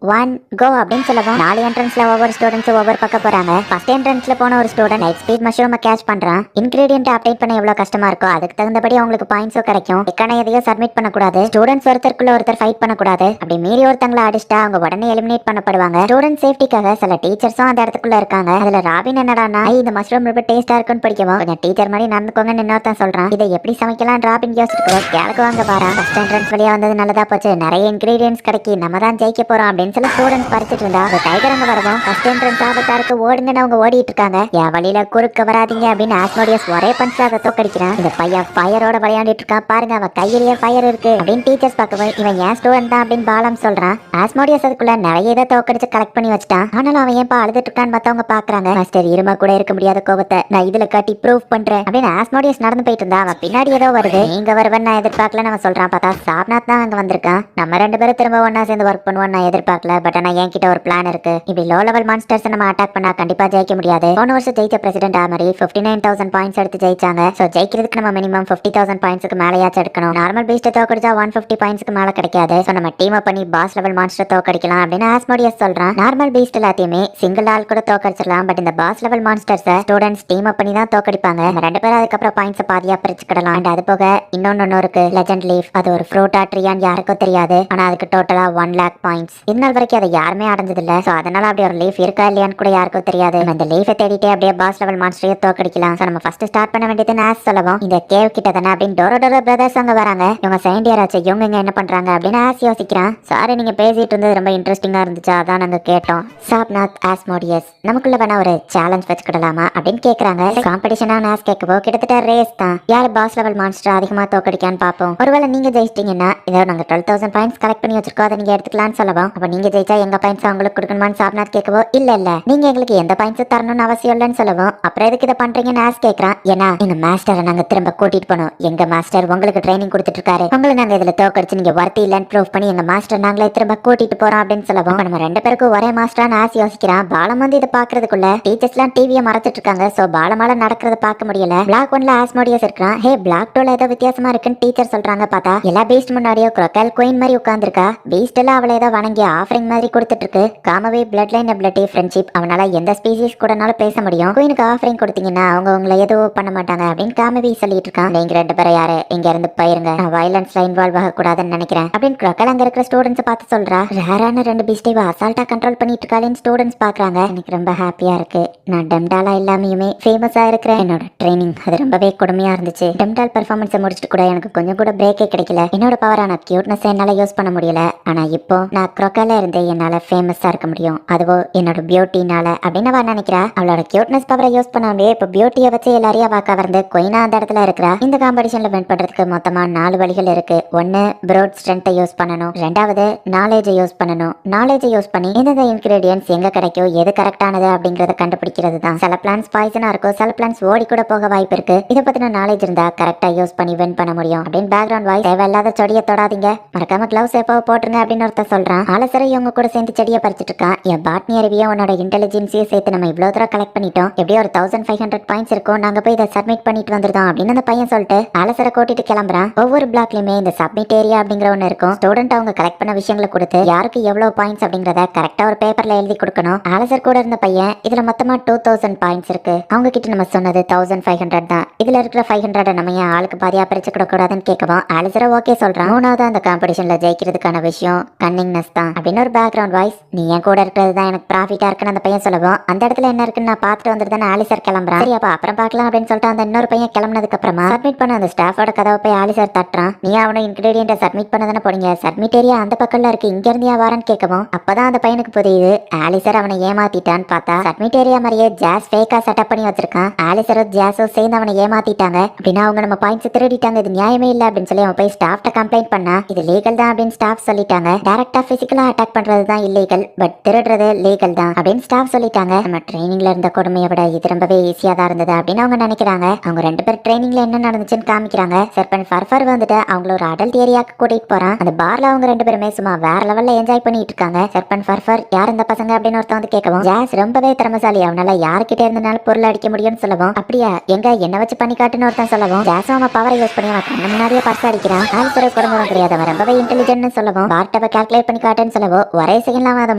1 கோ அப்படின்னு சொல்லவும் 4 என்ட்ரன்ஸ்ல ஒவ்வொரு ஸ்டூடெண்ட்ஸும் ஒவ்வொரு பக்கம் போறாங்க. ஃபர்ஸ்ட் என்ட்ரன்ஸ்ல போன ஒரு ஸ்டூடெண்ட் லைட் ஸ்பீட் மஷ்ரூமை கேட்ச் பண்றான். இன்கிரீடியன்ட் அப்டேட் பண்ண எவ்வளவு கஷ்டமா இருக்கோ அதுக்கு தகுந்தபடி அவங்களுக்கு பாயிண்ட்ஸும் கிடைக்கும். எக்கான எதையும் சப்மிட் பண்ணக்கூடாது. ஸ்டூடெண்ட்ஸ் ஒருத்தருக்குள்ள ஒருத்தர் ஃபைட் பண்ணக்கூடாது. அப்படி மீறி ஒருத்தங்களை அடிச்சிட்டா அவங்க உடனே எலிமினேட் பண்ணப்படுவாங்க. ஸ்டூடெண்ட் சேஃப்டிக்காக சில டீச்சர்ஸும் அந்த இடத்துக்குள்ள இருக்காங்க. அதுல ராபின் என்னடானா இந்த மஷ்ரூம் ரொம்ப டேஸ்டா இருக்குன்னு பிடிக்கவும் கொஞ்சம் டீச்சர் மாதிரி நடந்துக்கோங்கன்னு இன்னொருத்தன் சொல்றான். இதை எப்படி சமைக்கலாம் ராபின் யோசிச்சுக்கோ கேளுக்கு வாங்க பாரா. ஃபர்ஸ்ட் என்ட்ரன்ஸ் வழியா வந்தது நல்லதா போச்சு, நிறைய இன்கிரீடியன்ஸ் கிடைக்கி நம்ம தான் ஜெயிக்க போறோம் அப்படின்னு அப்படின்னு சொல்லி ஸ்டூடெண்ட்ஸ் பறிச்சிட்டு இருந்தா அந்த டைகர் அங்க வரவும் ஃபர்ஸ்ட் என்ட்ரன்ஸ் ஆபத்தா இருக்கு ஓடுங்கன்னு அவங்க ஓடிட்டு இருக்காங்க. என் வழியில குறுக்க வராதீங்க அப்படின்னு ஆஸ்மோடியஸ் ஒரே பஞ்ச்ல அதை தோக்கடிக்கிறான். இந்த பையன் ஃபயரோட விளையாண்டுட்டு இருக்கான் பாருங்க, அவன் கையிலேயே ஃபயர் இருக்கு அப்படின்னு டீச்சர்ஸ் பார்க்கவும் இவன் ஏன் ஸ்டூடெண்ட் தான் அப்படின்னு பாலம் சொல்றான். ஆஸ்மோடியஸ் அதுக்குள்ள நிறைய இதை தோக்கடிச்சு கலெக்ட் பண்ணி வச்சுட்டான். ஆனாலும் அவன் ஏன் அழுதுட்டு இருக்கான்னு மத்தவங்க பாக்குறாங்க. மாஸ்டர் இருமா கூட இருக்க முடியாத கோபத்தை நான் இதுல காட்டி ப்ரூவ் பண்றேன் அப்படின்னு ஆஸ்மோடியஸ் நடந்து போயிட்டு இருந்தா அவன் பின்னாடி ஏதோ வருது. நீங்க வருவன் நான் எதிர்பார்க்கல அவன் சொல்றான். பார்த்தா சாப்நாத் தான் அங்க வந்திருக்கான். நம்ம ரெண்டு பேரும் திரும்ப ஒன்னா சேர்ந்து ஒர்க் பண்ணுவோம் நான் எதிர்பார்க்கல. பட் ஆனா என்கிட்ட ஒரு பிளான் இருக்கு. இப்படி லோ லெவல் மான்ஸ்டர்ஸ் நம்ம அட்டாக் பண்ணா கண்டிப்பா ஜெயிக்க முடியாது. போன வருஷம் ஜெயிச்ச பிரசிடென்ட் ஆமரி 59,000 பாயிண்ட்ஸ் எடுத்து ஜெயிச்சாங்க. சோ ஜெயிக்கிறதுக்கு நம்ம மினிமம் 50,000 பாயிண்ட்ஸ்க்கு மேலயாச்சும் எடுக்கணும். நார்மல் பீஸ்ட் தோக்கடிச்சா 150 பாயிண்ட்ஸ்க்கு மேல கிடைக்காது. சோ நம்ம டீம் அப் பண்ணி பாஸ் லெவல் மான்ஸ்டர் தோக்கடிக்கலாம் அப்படின்னு ஆஸ்மோடியஸ் சொல்றான். நார்மல் பீஸ்ட் எல்லாத்தையுமே சிங்கிள் ஆள் கூட தோக்கடிச்சிடலாம். பட் இந்த boss level monsters students team up பண்ணி தான் தோக்கடிப்பாங்க. நம்ம ரெண்டு பேரும் அதுக்கப்புறம் பாயிண்ட்ஸ் பாதியா பிரிச்சுக்கிடலாம். அண்ட் அது போக இன்னொன்னு இருக்கு, லெஜெண்ட் லீஃப். அது ஒரு ஃப்ரூட்டா ட்ரீயான்னு யாருக்கும் தெரியாது. ஆனா அதுக்கு டோட்டலா 1 lakh பாயிண்ட்ஸ். இதனால் வரைக்கும் அதை யாருமே அடைஞ்சது இல்ல. சோ அதனால அப்படி ஒரு லீஃப் இருக்கா இல்லையான்னு கூட யாருக்கும் தெரியாது. அந்த லீஃபை தேடிட்டே அப்படியே பாஸ் லெவல் மான்ஸ்டரையே தோக்கடிக்கலாம். சோ நம்ம ஃபர்ஸ்ட் ஸ்டார்ட் பண்ண வேண்டியது ஆஸ் சொல்லவும் இந்த கேவ் கிட்ட தானே அப்படின்னு டோரோ பிரதர்ஸ் அங்க வராங்க. இவங்க செகண்ட் இயர் ஆச்சு, இவங்க என்ன பண்றாங்க அப்படின்னு ஆஸ் யோசிக்கிறான். சாரி நீங்க பேசிட்டு இருந்தது ரொம்ப இன்ட்ரெஸ்டிங்கா இருந்துச்சு, அதான் நாங்க கேட்டோம். சாப்நாத் ஆஸ்மோடியஸ் நமக்குள்ள வேணா ஒரு சேலஞ்ச் வச்சுக்கிடலாமா அப்படின்னு கேக்குறாங்க. காம்படிஷனா ஆஸ் கேட்கவோ கிட்டத்தட்ட ரேஸ் தான். யாரு பாஸ் லெவல் மான்ஸ்டர் அதிகமா தோக்கடிக்கான்னு பாப்போம். ஒருவேளை நீங்க ஜெயிச்சிட்டீங்கன்னா இதோ நாங்க 12,000 பாயிண்ட்ஸ் கலெக்ட் பண்ணி வச்சிருக்கோம், அதை நீங்க எடுத்துக்கலாம்னு சொல்லவும் அப்ப நீங்க ஜெயிச்சா எங்க பாயிண்ட்ஸ் உங்களுக்கு கொடுக்கணுமான்னு சாப்நாத் கேட்கவோ இல்ல நீங்க எங்களுக்கு எந்த பாயிண்ட்ஸ் தரணும்னு அவசியம் இல்லைன்னு சொல்லவும் அப்புறம் எதுக்கு இதை பண்றீங்கன்னு ஆஸ் கேட்கறான். ஏன்னா எங்க மாஸ்டரை நாங்க திரும்ப கூட்டிட்டு போனோம். எங்க மாஸ்டர் உங்களுக்கு ட்ரைனிங் கொடுத்துட்டு இருக்காரு. உங்களை நாங்க இதுல தோக்கடிச்சு நீங்க வர்த்தி இல்லன்னு ப்ரூவ் பண்ணி எங்க மாஸ்டர் நாங்களே திரும்ப கூட்டிட்டு போறோம் அப்படின்னு சொல்லவும் நம்ம ரெண்டு பேருக்கும் ஒரே மாஸ்டரான்னு ஆஸ் யோசிக்கிறான். பாலம் வந்து இதை பாக்குறதுக்குள்ள டீச்சர்ஸ் எல்லாம் டிவியை மறைச்சிட்டு இருக்காங்க. சோ பாலமால நடக்கிறத பார்க்க முடியல. பிளாக் 1ல ஆஸ்மோடியஸ் இருக்கான். ஹே பிளாக் 2ல ஏதோ வித்தியாசமா இருக்குன்னு டீச்சர் சொல்றாங்க. பார்த்தா எல்லா பீஸ்ட் முன்னாடியோ crocodile queen மாதிரி உட்கார்ந்திருக்கா. பீஸ்ட் எல்லாம் அவளை ஏதோ வணங்கி ஆஃபரிங் மாதிரி கொடுத்துட்டு இருக்கு. காமவே பிளட் லைன் அபிலிட்டி ஃப்ரெண்ட்ஷிப், அவனால எந்த ஸ்பீசிஸ் கூடனாலும் பேச முடியும். குயினுக்கு ஆஃபரிங் கொடுத்தீங்கன்னா அவங்க உங்களை எதுவும் பண்ண மாட்டாங்க அப்படின்னு காமவி சொல்லிட்டு இருக்கான். நீங்க ரெண்டு பேரும் யாரு இங்க இருந்து போயிருங்க, நான் வயலன்ஸ்ல இன்வால்வ் ஆக கூடாதுன்னு நினைக்கிறேன் அப்படின்னு crocodile அங்க இருக்கிற ஸ்டூடெண்ட்ஸ் பார்த்து சொல்றா. ரேரான 2 பீஸ்டை அசால்ட்டா கண்ட்ரோல் பண்ணிட்டு இருக்காளேன்னு ஸ்டூடெண்ட்ஸ் பாக்குறாங்க. எனக்கு ரொம்ப ஹாப்பியா இருக்கு. நான் டெம்டாலா எல்லாமே ஃபேமஸா இருக்கிறேன். என்னோட ட்ரைனிங் அது ரொம்பவே கொடுமையா இருந்துச்சு. டெம்டால் பெர்ஃபார்மன்ஸை முடிச்சுட்டு கூட எனக்கு கொஞ்சம் கூட பிரேக்கே கிடைக்கல. என்னோட பவரான கியூட்னஸ் என்னால யூஸ் பண்ண முடியல. ஆனா இப்போ நான் crocodile இருந்து என்னால ஃபேமஸா இருக்க முடியும், அதுவோ என்னோட பியூட்டினால அப்படின்னு அவ நினைக்கிறா. அவளோட கியூட்னஸ் பவரை யூஸ் பண்ணாமே இப்ப பியூட்டியை வச்சு எல்லாரையும் அவ கவர்ந்து கொயினா அந்த இடத்துல இருக்கிறா. இந்த காம்படிஷன்ல வின் பண்றதுக்கு மொத்தமா 4 வழிகள் இருக்கு. ஒன்னு ப்ரோட் ஸ்ட்ரென்த்தை யூஸ் பண்ணணும். ரெண்டாவது நாலேஜை யூஸ் பண்ணணும். நாலேஜை யூஸ் பண்ணி எந்தெந்த இன்கிரீடியன்ஸ் எங்க கிடைக்கும், எது கரெக்டானது அப்படிங்கறத கண்டுபிடிக்கிறது தான். சில பிளான்ஸ் பாய்சனா இருக்கும், சில பிளான்ஸ் ஓடி கூட போக வாய்ப்பு இருக்கு. இதை பத்தின நாலேஜ் இருந்தா கரெக்டா யூஸ் பண்ணி வின் பண்ண முடியும் அப்படின்னு பேக்ரவுண்ட் வாய்ஸ். தேவையில்லாத செடியை தொடாதீங்க, மறக்காம கிளவுஸ் எப்போ போட்டுருங்க அப்படின்னு ஒருத்தர் சொல்றான். ஆலசரை இவங்க கூட சேர்ந்து செடியை பறிச்சிட்டு இருக்கான். என் பாட்னி அறிவியா உன்னோட இன்டெலிஜென்ஸையும் சேர்த்து நம்ம இவ்வளவு தூரம் கலெக்ட் பண்ணிட்டோம். எப்படியோ ஒரு 1500 பாயிண்ட்ஸ் இருக்கும், நாங்க போய் இதை சப்மிட் பண்ணிட்டு வந்துருந்தோம் அப்படின்னு அந்த பையன் சொல்லிட்டு ஆலசரை கூட்டிட்டு கிளம்புறான். ஒவ்வொரு பிளாக்லயுமே இந்த சப்மிட் ஏரியா அப்படிங்கிற ஒண்ணு இருக்கும். ஸ்டூடெண்ட் அவங்க கலெக்ட் பண்ண விஷயங்களை கொடுத்து யாருக்கு எவ்வளவு பாயிண்ட்ஸ் அப்படிங்கறத கரெக்டா ஒரு பேப்பர்ல எழுதி கொடுக்கணும். ஆலசர் கூட இருந்த பையன் இதுல மொத்தமா 2000 பாயிண்ட்ஸ் இருக்கு. அவங்க கிட்ட நம்ம சொன்னது 1500 தான். இதுல இருக்கிற 500 நம்ம ஏன் ஆளுக்கு பாதியா பிரிச்சு கொடுக்கூடாதுன்னு கேட்கவும் ஆலசரை ஓகே சொல்றான். மூணாவது அந்த காம்படிஷன்ல ஜெயிக்கிறதுக்கான விஷயம் கன்னிங்னஸ் தான் அப்படின்னு ஒரு பேக்ரவுண்ட் வாய்ஸ். நீ என் கூட இருக்கிறது தான் எனக்கு ப்ராஃபிட்டா இருக்குன்னு அந்த பையன் சொல்லவும் அந்த இடத்துல என்ன இருக்குன்னு நான் பார்த்துட்டு வந்துட்டு தானே ஆலிசர் கிளம்புறான். சரி அப்ப அப்புறம் பார்க்கலாம் அப்படின்னு சொல்லிட்டு அந்த இன்னொரு பையன் கிளம்புனதுக்கு அப்புறமா சப்மிட் பண்ண அந்த ஸ்டாஃபோட கதவை போய் ஆலிசர் தட்டுறான். நீ அவனை இன்கிரீடியன்ட்டை சப்மிட் பண்ண தானே போறீங்க, சப்மிட் ஏரியா அந்த பக்கம்ல இருக்கு, இங்க இருந்து வாரான்னு கேட்கவும் அப்பதான் அந்த பையனுக்கு புரியுது ஆலிசர் அவனை ஏமாத்திட்டான்னு. பார்த்தா சப்மிட் ஏரியா மாதிரியே ஜாஸ் ஃபேக்கா செட்டப் பண்ணி வச்சிருக்கான். ஆலிசரும் ஜாஸும் சேர்ந்து அவனை ஏமாத்திட்டாங்க அப்படின்னா அவங்க நம்ம பாயிண்ட்ஸ் திருடிட்டாங்க, இது நியாயமே இல்ல அப்படின்னு சொல்லி அவன் போய் ஸ்டாஃப்ட கம்ப்ளைண்ட் பண்ணா இது லீகல் தான் அப்படின்னு ஸ்டாஃப் சொல்லிட்டாங்க. டைரக்டா பிசிக்கலா அட்டாக் பண்றது தான் இல்லீகல், பட் திருடுறது லீகல் தான் அப்படின்னு ஸ்டாஃப் சொல்லிட்டாங்க. நம்ம ட்ரைனிங்ல இருந்த கொடுமையை விட இது ரொம்பவே ஈஸியா தான் இருந்தது அப்படின்னு அவங்க நினைக்கிறாங்க. அவங்க ரெண்டு பேர் ட்ரைனிங்ல என்ன நடந்துச்சுன்னு காமிக்கிறாங்க. சர்பன் ஃபர்ஃபர் வந்துட்டு அவங்கள ஒரு அடல்ட் ஏரியாக்கு கூட்டிட்டு போறான். அந்த பார்ல அவங்க ரெண்டு பேருமே சும்மா வேற லெவல்ல என்ஜாய் பண்ணிட்டு இருக்காங்க. சர்பன் ஃபர்ஃபர் யார் இந்த பசங்க அப்படின்னு ஒருத்தன் வந்து கேட்கவும் ஜாஸ் ரொம்பவே திறமசாலி, அவனால யாருக்கிட்ட இருந்தாலும் பொருள் அடிக்க முடியும்னு சொல்லவும் அப்படியா எங்க என்ன வச்சு பண்ணி காட்டுன்னு ஒருத்தன் சொல்லவும் ஜாஸும் அவன் பவரை யூஸ் பண்ணி அவன் கண்ணு முன்னாடியே பர்ஸ் அடிக்கிறான். ஆல்சரை குடும்பம் கிடையாது, அவன் ரொம்பவே இன்டெலிஜென்ட்னு சொல்லவும் பார்ட்டவை கால்குலேட் பண்ணி காட்டுன்னு சொல்லவும் ஒரே செகண்ட்ல அவன் அதை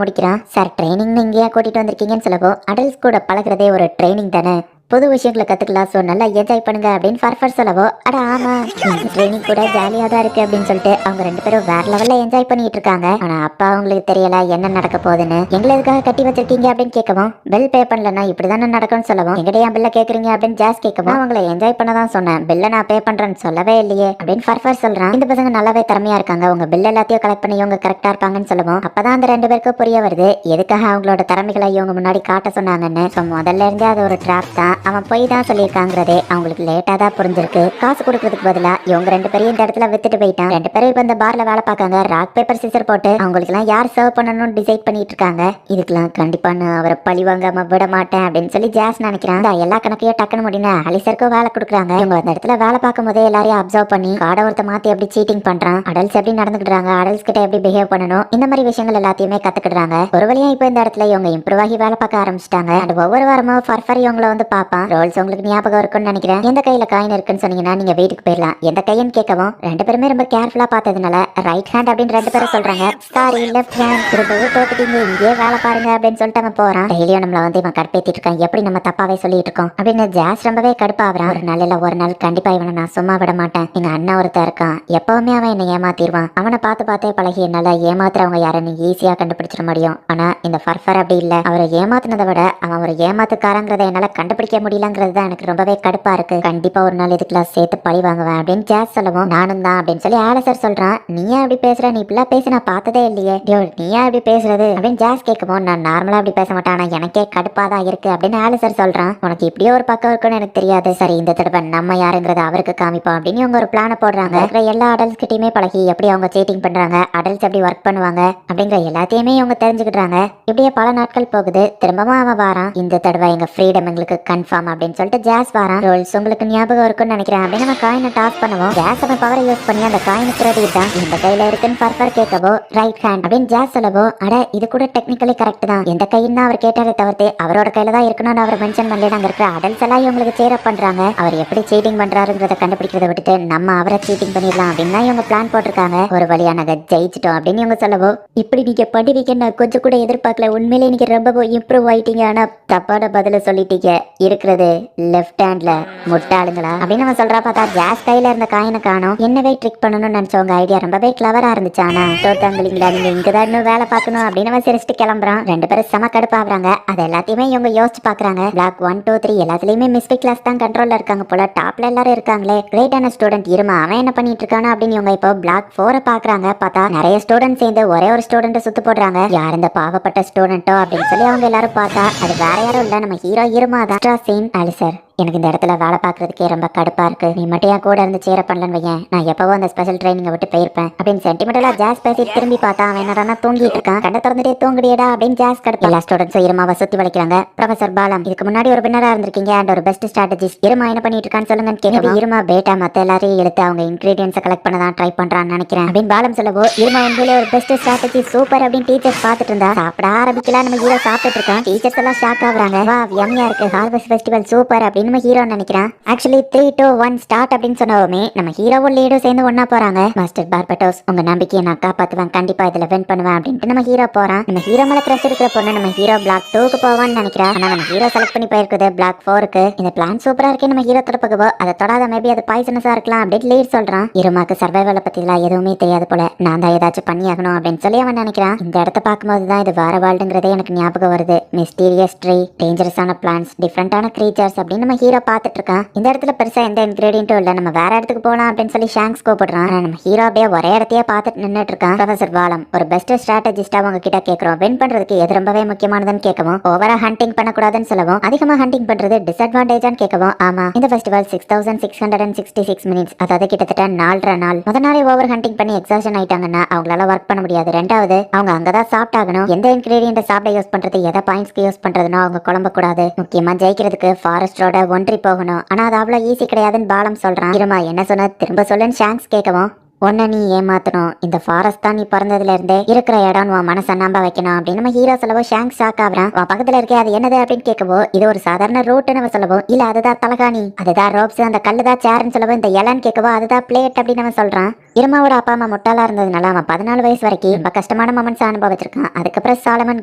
முடிக்கிறான். சார் ட்ரைனிங் இங்கேயா கூட்டிட்டு வந்திருக்கீங்கன்னு சொல்லவும் அடல்ட்ஸ் கூட பழகிறதே ஒரு ட்ரைனிங் தானே, புது விஷயங்களை கத்துக்கலாம், ஸோ நல்லா என்ஜாய் பண்ணுங்க அப்படின்னு ஃபர்ஃபர் சொல்லவோ, அட ஆமா இந்த ட்ரைனிங் கூட ஜாலியா தான் இருக்கு அப்படின்னு சொல்லிட்டு அவங்க 2 பேரும் வேற லெவல்ல என்ஜாய் பண்ணிட்டு இருக்காங்க. ஆனா அப்பா அவங்களுக்கு தெரியல என்ன நடக்க போகுதுன்னு. எங்களை எதுக்காக கட்டி வச்சிருக்கீங்க அப்படின்னு கேட்கவும், பில் பே பண்ணலன்னா இப்படிதானே நடக்கும்னு சொல்லவும், எங்கடே என் பில்ல கேக்குறீங்க அப்படின்னு ஜாஸ் கேட்கவும், அவங்களை என்ஜாய் பண்ண தான் சொன்னேன், பில்ல நான் பே பண்றேன்னு சொல்லவே இல்லையே அப்படின்னு ஃபர்ஃபர் சொல்றான். இந்த பசங்க நல்லாவே திறமையா இருக்காங்க, உங்க பில் எல்லாத்தையும் கலெக்ட் பண்ணி இவங்க கரெக்டா இருப்பாங்கன்னு சொல்லவும், அப்பதான் அந்த 2 பேருக்கு புரிய வருது எதுக்காக அவங்களோட திறமைகளை இவங்க முன்னாடி காட்ட சொன்னாங்கன்னு. ஸோ முதல்ல இருந்தே அது ஒரு ட்ராப் தான், அவன் போய் தான் சொல்லியிருக்காங்கிறதே அவங்களுக்கு லேட்டா தான் புரிஞ்சிருக்கு. காசு கொடுக்கறதுக்கு பதிலா இவங்க 2 பேரும் இந்த இடத்துல வித்துட்டு போயிட்டான். 2 பேரும் இப்ப இந்த பார்ல வேலை பார்க்காங்க, ராக் பேப்பர் சிசர் போட்டு அவங்களுக்கு எல்லாம் யார் சர்வ் பண்ணணும்னு டிசைட் பண்ணிட்டு இருக்காங்க. இதுக்கெல்லாம் கண்டிப்பா நான் அவரை பழி வாங்காம விட மாட்டேன் அப்படின்னு சொல்லி ஜாஸ் நினைக்கிறான். எல்லா கணக்கையும் டக்குன்னு முடினா அலிசருக்கும் வேலை கொடுக்குறாங்க. இவங்க அந்த இடத்துல வேலை பார்க்கும் போதே எல்லாரையும் அப்சர்வ் பண்ணி காடை ஒருத்த மாத்தி எப்படி சீட்டிங் பண்றான், அடல்ட்ஸ் எப்படி நடந்துக்கிட்டாங்க, அடல்ட்ஸ் கிட்ட எப்படி பிஹேவ் பண்ணணும், இந்த மாதிரி விஷயங்கள் எல்லாத்தையுமே கத்துக்கிடுறாங்க. ஒரு வழியா இப்ப இந்த இடத்துல இவங்க இம்ப்ரூவ் ஆகி வேலை பார்க்க ஆரம்பிச்சிட்டாங்க. அண்ட் ஒவ்வொரு வாரமும் ஃபர்ஃபர் இவங்களை வந்து பாப்பான். ரோல்ஸ் உங்களுக்கு ஞாபகம் இருக்குன்னு நினைக்கிறேன். எந்த கையில காயின் இருக்குன்னு சொன்னீங்கன்னா நீங்க வீட்டுக்கு போயிடலாம், எந்த கைன்னு கேட்கவும் 2 பேருமே ரொம்ப கேர்ஃபுல்லா பார்த்ததுனால ரைட் ஹேண்ட் அப்படின்னு 2 பேரும் சொல்றாங்க. சாரி லெஃப்ட் ஹேண்ட், திரும்பவும் தோத்துட்டீங்க, இங்கே வேலை பாருங்க அப்படின்னு சொல்லிட்டு அவன் போறான். டெய்லியும் நம்மள வந்து இவன் கடுப்பேத்திட்டு இருக்கான், எப்படி நம்ம தப்பாவே சொல்லிட்டு இருக்கோம் அப்படின்னு ஜாஸ் ரொம்பவே கடுப்பாகிறான். ஒரு நாள் இல்ல ஒரு நாள் கண்டிப்பா இவனை நான் சும்மா விட மாட்டேன். எங்க அண்ணன் ஒருத்தர் இருக்கான், எப்பவுமே அவன் என்னை ஏமாத்திடுவான். அவனை பார்த்து பார்த்தே பழகி என்னால ஏமாத்துறவங்க யாருன்னு ஈஸியா கண்டுபிடிச்சிட முடியும். ஆனா இந்த ஃபர்ஃபர் அப்படி இல்ல, அவரை ஏமாத்துனதை விட அவன் ஒரு ஏமாத்துக்காரங்கிறத என்னால கண்டுபிடிக்க முடியலங்கிறது தான் எனக்கு ரொம்பவே கடுப்பா இருக்கு. கண்டிப்பா ஒரு நாள் இதுக்கெல்லாம் சேர்த்து பழி வாங்குவேன் அப்படின்னு ஜாஸ் சொல்லவும், நானும் தான் அப்படின்னு சொல்லி ஆலசர் சொல்றான். நீயா அப்படி பேசுற, நீ இப்படிலாம் பேசி நான் பார்த்ததே இல்லையே, நீயா அப்படி பேசுறது அப்படின்னு ஜாஸ் கேட்கவும், நான் நார்மலா அப்படி பேச மாட்டேன், ஆனா எனக்கே கடுப்பா தான் இருக்கு அப்படின்னு ஆலசர் சொல்றான். உனக்கு இப்படியே ஒரு பக்கம் இருக்குன்னு எனக்கு தெரியாது, சரி இந்த தடவை நம்ம யாருங்கிறத அவருக்கு காமிப்போம் அப்படின்னு இவங்க ஒரு பிளான போடுறாங்க. எல்லா அடல்ட்ஸ் கிட்டயுமே பழகி எப்படி அவங்க சீட்டிங் பண்றாங்க, அடல்ட்ஸ் எப்படி ஒர்க் பண்ணுவாங்க அப்படிங்கிற எல்லாத்தையுமே இவங்க தெரிஞ்சுக்கிட்டாங்க. இப்படியே பல நாட்கள் போகுது. திரும்பவும் அவன் வாரான். இந்த தடவை எங்க ஃப்ரீடம் எங்களுக்கு கன்ஃபார்ம் அப்படின்னு சொல்லிட்டு ஜாஸ் வாரான். ரோல்ஸ் உங்களுக்கு ஞாபகம் இருக்குன்னு நினைக்கிறேன் அப்படின்னு நம்ம காயினை டாஸ் பண்ணுவோம். ஜாஸ் அவன் பவரை யூஸ் பண்ணி அந்த காயினை திருடிட்டான். இந்த கையில இருக்குன்னு ஃபர்ஃபர் கேட்கவோ, ரைட் ஹேண்ட் அப்படின்னு ஜாஸ் சொல்லவோ, அட இது கூட டெக்னிக்கலி கரெக்ட் தான், எந்த கைன்னு அவர் கேட்டாரே தவிர்த்து அவரோட கையில தான் இருக்கணும்னு அவர் மென்ஷன் பண்ணி அங்க இருக்கிற அடல்ட்ஸ் எல்லாம் இவங்களுக்கு சேர் அப் பண்றாங்க. அவர் எப்படி சீட்டிங் பண்றாருங்கிறத கண்டுபிடிக்கிறத விட்டுட்டு நம்ம அவரை சீட்டிங் பண்ணிடலாம் அப்படின்னு இவங்க பிளான் போட்டிருக்காங்க. ஒரு வழியா நாங்க ஜெயிச்சிட்டோம் அப்படின்னு இவங்க சொல்லவோ, இப்படி நீங்க பண்ணுவீங்க நான் கொஞ்சம் கூட எதிர்பார்க்கல, உண்மையிலே நீங்க ரொம்ப இம்ப்ரூவ் ஆயிட்டீங்க, ஆனா தப்பான பதில சொல்லிட்டீங்க, இருக்கிறது லெஃப்ட் ஹேண்ட்ல முட்டாளுங்களா அப்படின்னு நம்ம சொல்றா. பார்த்தா ஜாஸ் கையில இருந்த காயினை காணோம். என்னவே ட்ரிக் பண்ணணும்னு நினைச்சவங்க ஐடியா ரொம்பவே கிளவரா இருந்துச்சு. ஆனா தோத்தாங்களா, நீங்க இங்கதான் இன்னும் வேலை பார்க்கணும் அப்படின்னு அவன் சிரிச்சுட்டு கிளம்புறான். 2 பேரும் செம கடுப்பாகிறாங்க. அது எல்லாத்தையுமே இவங்க யோசிச்சு பாக்குறாங்க. பிளாக் 1 2 3 எல்லாத்துலயுமே மிஸ்டேக் கிளாஸ் தான் கண்ட்ரோல்ல இருக்காங்க போல, டாப்ல எல்லாரும் இருக்காங்களே, கிரேட்டான ஸ்டூடெண்ட் இருமா அவன் என்ன பண்ணிட்டு இருக்கானோ அப்படின்னு இவங்க இப்போ பிளாக் 4 பாக்குறாங்க. பார்த்தா நிறைய ஸ்டூடெண்ட் சேர்ந்து ஒரே ஒரு ஸ்டூடெண்ட் சுத்து போடுறாங்க. யார் இந்த பாவப்பட்ட ஸ்டூடெண்டோ அப்படின்னு சொல்லி அவங்க எல்லாரும் பார்த்தா அது வேற யாரும் இல்ல, நம்ம ஹீரோ இருமா தான். சீன் அலிசர், எனக்கு இந்த இடத்துல வேலை பார்க்கறதுக்கே ரொம்ப கடுப்பா இருக்கு, நீ மட்டும் என் கூட இருந்து சேர பண்ணலன்னு வையேன், நான் எப்பவும் அந்த ஸ்பெஷல் ட்ரைனிங்கை விட்டு போயிருப்பேன் அப்படின்னு சென்டிமெண்டலா ஜாஸ் பேசி திரும்பி பார்த்தா அவன் என்னடா தூங்கிட்டு இருக்கான். கண்ட திறந்துட்டே தூங்குடியடா அப்படின்னு ஜாஸ் கடுப்பு. எல்லா ஸ்டூடெண்ட்ஸும் இருமாவை சுத்தி வளைக்கிறாங்க. ப்ரொஃபசர் பாலம், இதுக்கு முன்னாடி ஒரு வின்னரா இருந்திருக்கீங்க அண்ட் ஒரு பெஸ்ட் ஸ்ட்ராட்டஜிஸ்ட், இருமா என்ன பண்ணிட்டு இருக்கான்னு சொல்லுங்கன்னு கேட்க, இருமா பேட்டா மத்த எல்லாரையும் எடுத்து அவங்க இன்கிரீடியன்ஸை கலெக்ட் பண்ண தான் ட்ரை பண்றான்னு நினைக்கிறேன் அப்படின்னு பாலம் சொல்லவோ, இருமா உண்மையிலே ஒரு பெஸ்ட் ஸ்ட்ராட்டஜி சூப்பர் அப்படின்னு டீச்சர்ஸ் பார்த்துட்டு இருந்தா. சாப்பிட ஆரம்பிக்கலாம், நம்ம ஹீரோ சாப்பிட்டு இருக்கான். டீச்சர்ஸ் எல்லாம் ஷாக் ஆகுறாங்க. வா யம்மியா இருக்கு, ஹார்வெஸ்ட் ஃபெஸ்டிவல் சூப்பர் அப்படின்னு நம்ம ஹீரோ நினைக்கிறான். ஆக்சுவலி 3 2 1 ஸ்டார்ட் அப்படின்னு சொன்னவுமே நம்ம ஹீரோவும் லீடும் சேர்ந்து ஒன்னா போறாங்க. மாஸ்டர் பார்பட்டோஸ், உங்க நம்பிக்கையை நான் காப்பாத்துவேன், கண்டிப்பா இதுல வின் பண்ணுவேன் அப்படின்ட்டு நம்ம ஹீரோ போறான். நம்ம ஹீரோ மேல கிரஷ் இருக்கிற பொண்ணு நம்ம ஹீரோ பிளாக் 2க்கு போவான்னு நினைக்கிறேன். ஆனா நம்ம ஹீரோ செலக்ட் பண்ணி போயிருக்குது பிளாக் 4க்கு. இந்த பிளான் சூப்பரா இருக்கே, நம்ம ஹீரோ தொடப்பகவோ அதை தொடாத, மேபி அது பாய்சனஸா இருக்கலாம் அப்படின்னு லீட் சொல்றான். இருமாக்கு சர்வைவலை பத்தி எல்லாம் எதுவுமே தெரியாது போல, நான் தான் ஏதாச்சும் பண்ணி ஆகணும் அப்படின்னு சொல்லி அவன் நினைக்கிறான். இந்த இடத்த பார்க்கும்போது தான் இது வேற வேர்ல்டுங்கிறதே எனக்கு ஞாபகம் வருது. மிஸ்டீரியஸ் ட்ரீ, டேஞ்சரஸான பிளான்ஸ், டிஃப்ரெண்டான கிரீச்சர்ஸ் அப்படின்னு நம்ம ஹீரோ பார்த்துட்டு இருக்கான். இந்த இடத்துல பெருசா எந்த இன்கிரீடியன்ட்டும் இல்ல, நம்ம வேற இடத்துக்கு போலாம் அப்படின்னு சொல்லி ஷாங்ஸ் கூப்பிடுறான். நம்ம ஹீரோ அப்படியே ஒரே இடத்தையே பார்த்துட்டு நின்னுட்டு இருக்கான். ப்ரொஃபசர் பாலம், ஒரு பெஸ்ட் ஸ்ட்ராட்டஜிஸ்டா உங்க கிட்ட கேட்கிறோம், வின் பண்றதுக்கு எது ரொம்பவே முக்கியமானதுன்னு கேட்கவும், ஓவரா ஹண்டிங் பண்ணக்கூடாதுன்னு சொல்லவும், அதிகமா ஹண்டிங் பண்றது டிஸ்அட்வான்டேஜான்னு கேட்கவும், ஆமா இந்த ஃபெஸ்டிவல் 6666 மினிட்ஸ், அதாவது கிட்டத்தட்ட 4.5 நாள். முதல் நாளே ஓவர் ஹண்டிங் பண்ணி எக்ஸாஷன் ஆயிட்டாங்கன்னா அவங்களால ஒர்க் பண்ண முடியாது. ரெண்டாவது அவங்க அங்கதான் சாப்பிட்டாகணும். எந்த இன்கிரீடியன்ட் சாப்பிட யூஸ் பண்றது, எதை பாயிண்ட்ஸ்க்கு யூஸ் பண்றதுனோ அவங்க குழம்ப கூடாது. முக்கியமா ஜெயிக்கிறதுக்கு ஃபாரஸ்டோட ஒன்றி போகணும். ஆனா அது அவ்வளவு ஈஸி கிடையாதுன்னு பாலம் சொல்றான். இருமா என்ன சொன்ன, திரும்ப சொல்லுன்னு ஷாங்ஸ் கேட்கவும், உன்னை நீ ஏமாத்தணும், இந்த ஃபாரஸ்ட் தான் நீ பிறந்ததுல இருந்தே இருக்கிற இடம் உன் மனசை நம்ப வைக்கணும் அப்படின்னு நம்ம ஹீரோ சொல்லவோ ஷாங்க் ஷாக் ஆகுறான். உன் பக்கத்துல இருக்கே அது என்னது அப்படின்னு கேட்கவோ இது ஒரு சாதாரண ரோட்டுன்னு நம்ம சொல்லவோ இல்ல அதுதான் தலகாணி, அதுதான் ரோப்ஸ், அந்த கல்லுதான் சேர்ன்னு சொல்லவோ இந்த இலன்னு கேட்கவோ அதுதான் பிளேட் அப்படின்னு நம்ம சொல்றான். இருமாவோட அப்பா அம்மா முட்டாளா இருந்ததுனால அவன் 14 வயசு வரைக்கும் ரொம்ப கஷ்டமான மொமெண்ட்ஸ் அனுபவிச்சிருக்கான். அதுக்கப்புறம் சாலமன்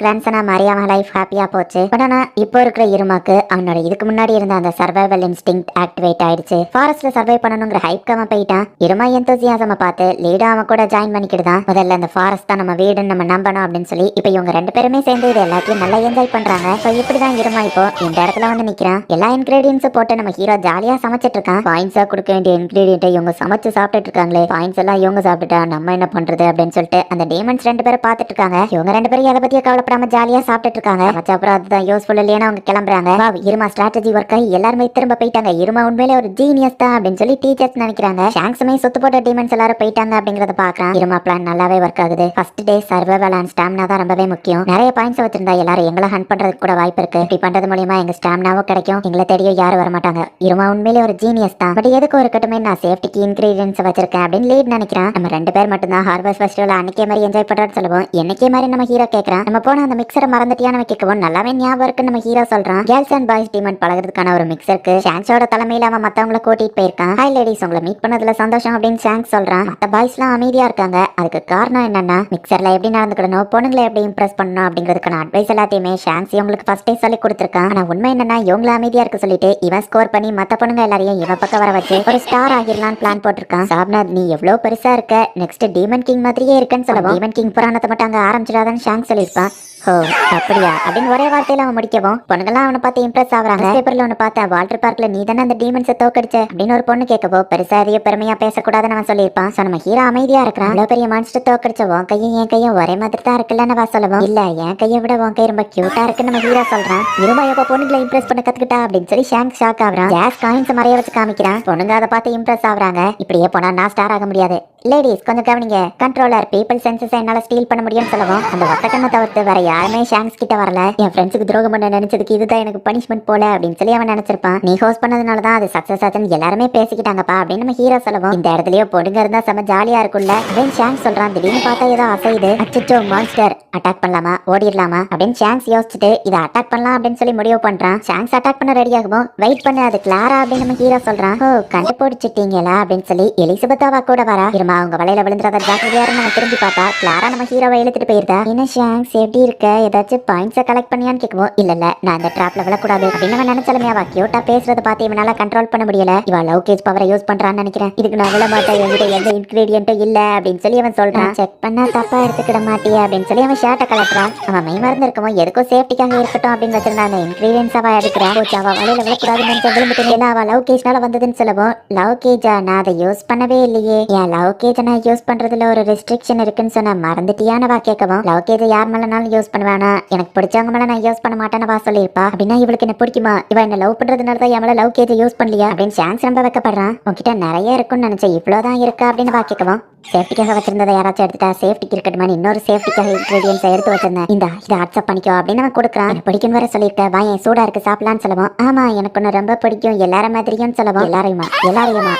கிராண்ட்சனா மாறி அவன் லைஃப் ஹாப்பியா போச்சு. பட் ஆனா இப்போ இருக்கிற இருமாக்கு அவனோட இதுக்கு முன்னாடி இருந்த அந்த சர்வைவல் இன்ஸ்டிங் ஆக்டிவேட் ஆயிடுச்சு. ஃபாரஸ்ட்ல சர்வை பண்ணணுங்கிற ஹைப்க்கு அவன் போயிட்டான். இருமா எந்தோசியாசம பார்த்து லீடா அவன் கூட ஜாயின் பண்ணிக்கிட்டுதான் முதல்ல அந்த ஃபாரஸ்ட் தான் நம்ம வீடுன்னு நம்ம நம்பணும் அப்படின்னு சொல்லி இப்போ இவங்க 2 பேருமே சேர்ந்து இது எல்லாத்தையும் நல்லா என்ஜாய் பண்றாங்க. ஸோ இப்படிதான் இருமா இப்போ இந்த இடத்துல வந்து நிக்கிறான். எல்லா இன்கிரீடியன்ஸும் போட்டு நம்ம ஹீரோ ஜாலியா சமைச்சிட்டு இருக்கான். பாயிண்ட்ஸா கொடுக்க வேண்டிய இன்கிரீடியன்ட்டை இவங்க சமைச்சு சாப்பிட்டுட்டு இருக்காங்களே, பாயிண்ட்ஸ் எல்லாம் இவங்க சாப்பிட்டுட்டா நம்ம என்ன பண்றது அப்படின்னு சொல்லிட்டு அந்த டீமன்ஸ் 2 பேரும் பார்த்துட்டு இருக்காங்க. இவங்க 2 பேரும் எதை பத்தியும் கவலைப்படாம ஜாலியா சாப்பிட்டுட்டு இருக்காங்க. அப்புறம் அதுதான் யூஸ்ஃபுல் இல்லையா அவங்க கிளம்புறாங்க. இருமா ஸ்ட்ராட்டஜி ஒர்க் ஆகி எல்லாருமே திரும்ப போயிட்டாங்க. இருமா உண்மையிலே ஒரு ஜீனியஸ் தான் அப்படின்னு சொல்லி டீச்சர்ஸ் நினைக்கிறாங்க. ஷாங்க்ஸுமே சுத்து போட்ட டீமன்ஸ் எல்லாரும் போயிட்டாங்க அப்படிங்கறத பாக்குறான். இருமா பிளான் நல்லாவே ஒர்க் ஆகுது. First day survival and stamina தான் ரொம்பவே முக்கியம். நிறைய பாயிண்ட்ஸ் வச்சிருந்தா எல்லாரும் எங்களை ஹண்ட் பண்றதுக்கு கூட வாய்ப்பு இருக்கு. இப்படி பண்றது மூலமா எங்க ஸ்டாமினாவும் கிடைக்கும், எங்களை தேடியும் யாரும் வர மாட்டாங்க. இருமா உண்மையிலே ஒரு ஜீனியஸ் தான். பட் எதுக்கு ஒரு கட்டுமே நான் சேஃப்டிக்கு இன்கிரீடியன்ஸ் வச்சிருக்கேன் அப்படின்னு லீட் நினைக்கிறான். நம்ம 2 பேர் மட்டும் தான் ஹார்வெஸ்ட் ஃபெஸ்டிவல் அன்னைக்கே மாதிரி என்ஜாய் பண்றோம்னு சொல்லுவோம். என்னைக்கே மாதிரி நம்ம ஹீரோ கேட்கறான். நம்ம போன அந்த மிக்சரை மறந்துட்டியான்னு கேட்கவும் நல்லாவே ஞாபகம் இருக்குன்னு நம்ம ஹீரோ சொல்றான். கேர்ள்ஸ் அண்ட் பாய்ஸ் டீமன் பழகிறதுக்கான ஒரு மிக்சருக்கு ஷாங்க்ஸோட தலைமையில அவன் மத்தவங்களை கூட்டிட்டு போயிருக்கான். ஹாய் லேடிஸ், உங்களை மீட் பண்ணதுல சந்தோஷம் அப்படின்னு ஷாங்க்ஸ் சொல்றான். மத்த பாய்ஸ் எல்லாம் அமைதியா இருக்காங்க. அதுக்கு காரணம் என்னன்னா மிக்சர்ல எப்படி நடந்துக்கணும், பொண்ணுங்களை எப்படி இம்ப்ரெஸ் பண்ணணும் அப்படிங்கிறதுக்கான அட்வைஸ் எல்லாத்தையுமே ஷாங்க்ஸ் இவங்களுக்கு ஃபர்ஸ்டே சொல்லி கொடுத்துருக்கான். ஆனா உண்மை என்னன்னா இவங்களை அமைதியா இருக்க சொல்லிட்டு இவன் ஸ்கோர் பண்ணி மத்த பொண்ணுங்க எல்லாரையும் இவன் பக்கம் வர வச்சு ஒரு ஸ்டார் ஆகிடலான்னு பிளான் போட்டிருக்கான். சாப்நாத், நீ எவ்வளவு பெருசா இருக்க, நெக்ஸ்ட் டீமன் கிங் மாதிரியே இருக்குன்னு சொல்லுவோம். டீமன் கிங் புராணத்தை மட்டும் அங்க ஆரம்பிச்சிடாதான்னு ஷாங்க்ஸ் சொல்லியிருப்பான். ஓ அப்படியா அப்படின்னு ஒரே வார்த்தையில அவன் முடிக்கவும் பொண்ணுங்கெல்லாம் அவனை பார்த்து இம்ப்ரெஸ் ஆகுறாங்க. பேப்பர்ல ஒன்னு பார்த்தா வால்டர் பார்க்ல நீ தானே அந்த டீமன்ஸை தோக்கடிச்ச அப்படின்னு ஒரு பொண்ணு கேட்கவோ பெருசா அதிக பெருமையா பேசக்கூடாதுன்னு அவன் சொல்லியிருப்பான். சோ நம்ம ஹீரோ அமைதியா இருக்கிறான். அவ்வளவு பெரிய மான்ஸ்டர் தோக்கடிச்ச உன் கையும் என் கையும் ஒரே மாதிரி தான் இருக்குல்லன்னு வா சொல்லுவோம். இல்ல என் கையை விட உன் கை ரொம்ப கியூட்டா இருக்குன்னு நம்ம ஹீரோ சொல்றான். இருமா எப்ப பொண்ணுங்களை இம்ப்ரெஸ் பண்ண கத்துக்கிட்டா அப்படின்னு சொல்லி ஷாக் ஆகுறான். கேஸ் காயின்ஸ் மறைய வச்சு காமிக்கிறான். பொண்ணுங்க அதை பார்த்து இம்ப்ரெஸ் ஆகுறாங்க. இப்படியே போனா நான் ஸ்டார் ஆக முடியாது. லேடிஸ் கொஞ்சம் கவனிங்க, கண்ட்ரோலர் பீப்பிள் சென்சஸ் என்னால ஸ்டீல் பண்ண முடியும்னு சொல்லுவோம். அந்த ஒத்தக்கண்ணை தவிர்த்து வேற யாருமே ஷாங்க்ஸ் கிட்ட வரல. என் ஃப்ரெண்ட்ஸுக்கு துரோகம் பண்ண நினைச்சதுக்கு இதுதான் எனக்கு பனிஷ்மெண்ட் போல அப்படின்னு சொல்லி அவன் நினைச்சிருப்பான். நீ ஹோஸ்ட் பண்ணதுனால தான் அது சக்சஸ் ஆச்சுன்னு எல்லாருமே பேசிக்கிட்டாங்கப்பா அப்படின்னு நம்ம ஹீரோ சொல்லுவோம். இந்த இடத்துலயே பொண்ணுங்க இருந்தா செம ஜாலியா இருக்கும்ல அப்படின்னு ஷாங்க்ஸ் சொல்றான். திடீர்னு பார்த்தா ஏதோ அசைது. அச்சோ மான்ஸ்டர், அட்டாக் பண்ணலாமா ஓடிடலாமா அப்படின்னு ஷாங்க்ஸ் யோசிச்சுட்டு இதை அட்டாக் பண்ணலாம் அப்படின்னு சொல்லி முடிவு பண்றான். ஷாங்க்ஸ் அட்டாக் பண்ண ரெடி ஆகும். வெயிட் பண்ணு, அது கிளாரா அப்படின்னு நம்ம ஹீரோ சொல்றான். ஓ கண்டுபிடிச்சிட்டீங்களா அப்படின்னு சொல்லி எலிசபெத்தாவா கூட வரா. இருமா அவங்க வலையில விழுந்துறத ஜாக்கிரதையாரு நம்ம திரும்பி பார்த்தா கிளாரா நம்ம ஹீரோவை இழுத்துட்டு போயிருந்தா. என்ன ஷாங்க்ஸ் எப்படி இருக்க, ஏதாச்சும் பாயிண்ட்ஸை கலெக்ட் பண்ணியான்னு கேட்குவோம். இல்ல நான் இந்த ட்ராப்ல விழக்கூடாது அப்படின்னு அவன் நினைச்சாலுமே அவ கியூட்டா பேசுறத பார்த்து இவனால கண்ட்ரோல் பண்ண முடியல. இவ லவ் கேஜ் பவரை யூஸ் பண்றான்னு நினைக்கிறேன். இதுக்கு நான் விழ மாட்டேன், என்கிட்ட எந்த இன்கிரீடியன்ட்டும் இல்ல அப்படின்னு சொல்லி அவன் சொல்றான். செக் பண்ணா தப்பா எடுத்துக்கிட மாட்டியா அப்படின்னு சொல்லி அவன் ஷர்ட்டை கலட்டுறான். அவன் மெய் மறந்து இருக்கவும் எதுக்கும் சேஃப்டிக்காக இருக்கட்டும் அப்படின்னு வச்சிருந்தா அந்த இன்கிரீடியன்ஸ் அவ எடுக்கிறான். அவ வலையில விழக்கூடாதுன்னு விழுந்துட்டு அவ லவ் கேஜ்னால வந்ததுன்னு சொல்லுவோம். லவ் கேஜா, நான் அதை யூஸ் பண்ணவே இல்லையே. என் லவ் கேஜை நான் யூஸ் பண்றதுல ஒரு ரெஸ்ட்ரிக்ஷன் இருக்குன்னு சொன்ன மறந்துட்டியானவா கேட்கவும். லவ் கேஜை யார் மேலனாலும் யூஸ் பண்ணுவானா, எனக்கு பிடிச்சவங்க மேல நான் யூஸ் பண்ண மாட்டேன்னு வா சொல்லியிருப்பா. அப்படின்னா இவளுக்கு என்ன பிடிக்குமா, இவ என்ன லவ் பண்றதுனால தான் என் மேல லவ் கேஜை யூஸ் பண்ணலையா அப்படின்னு ஷாங்க்ஸ் ரொம்ப வைக்கப்படுறான். உன்கிட்ட நிறைய இருக்குன்னு நினைச்சேன், இவ்வளவுதான் இருக்கா அப்படின்னு வா கேட்கவும். சேஃப்டிக்காக வச்சிருந்ததை யாராச்சும் எடுத்துட்டா சேஃப்டிக்கு இருக்கட்டுமா, இன்னொரு சேஃப்டிக்காக இன்கிரீடியன்ஸ் எடுத்து வச்சிருந்தேன். இதை அக்செப்ட் பண்ணிக்கோ அப்படின்னு அவன் கொடுக்குறான். எனக்கு பிடிக்கும் வர சொல்லியிருக்கேன், வா என் சூடா இருக்கு சாப்பிடலான்னு சொல்லுவோம். ஆமா எனக்கு ஒன்று ரொம்ப பிடிக்கும், எல்லார மாதிரியும் சொல்லுவோம். எல்லாரையுமா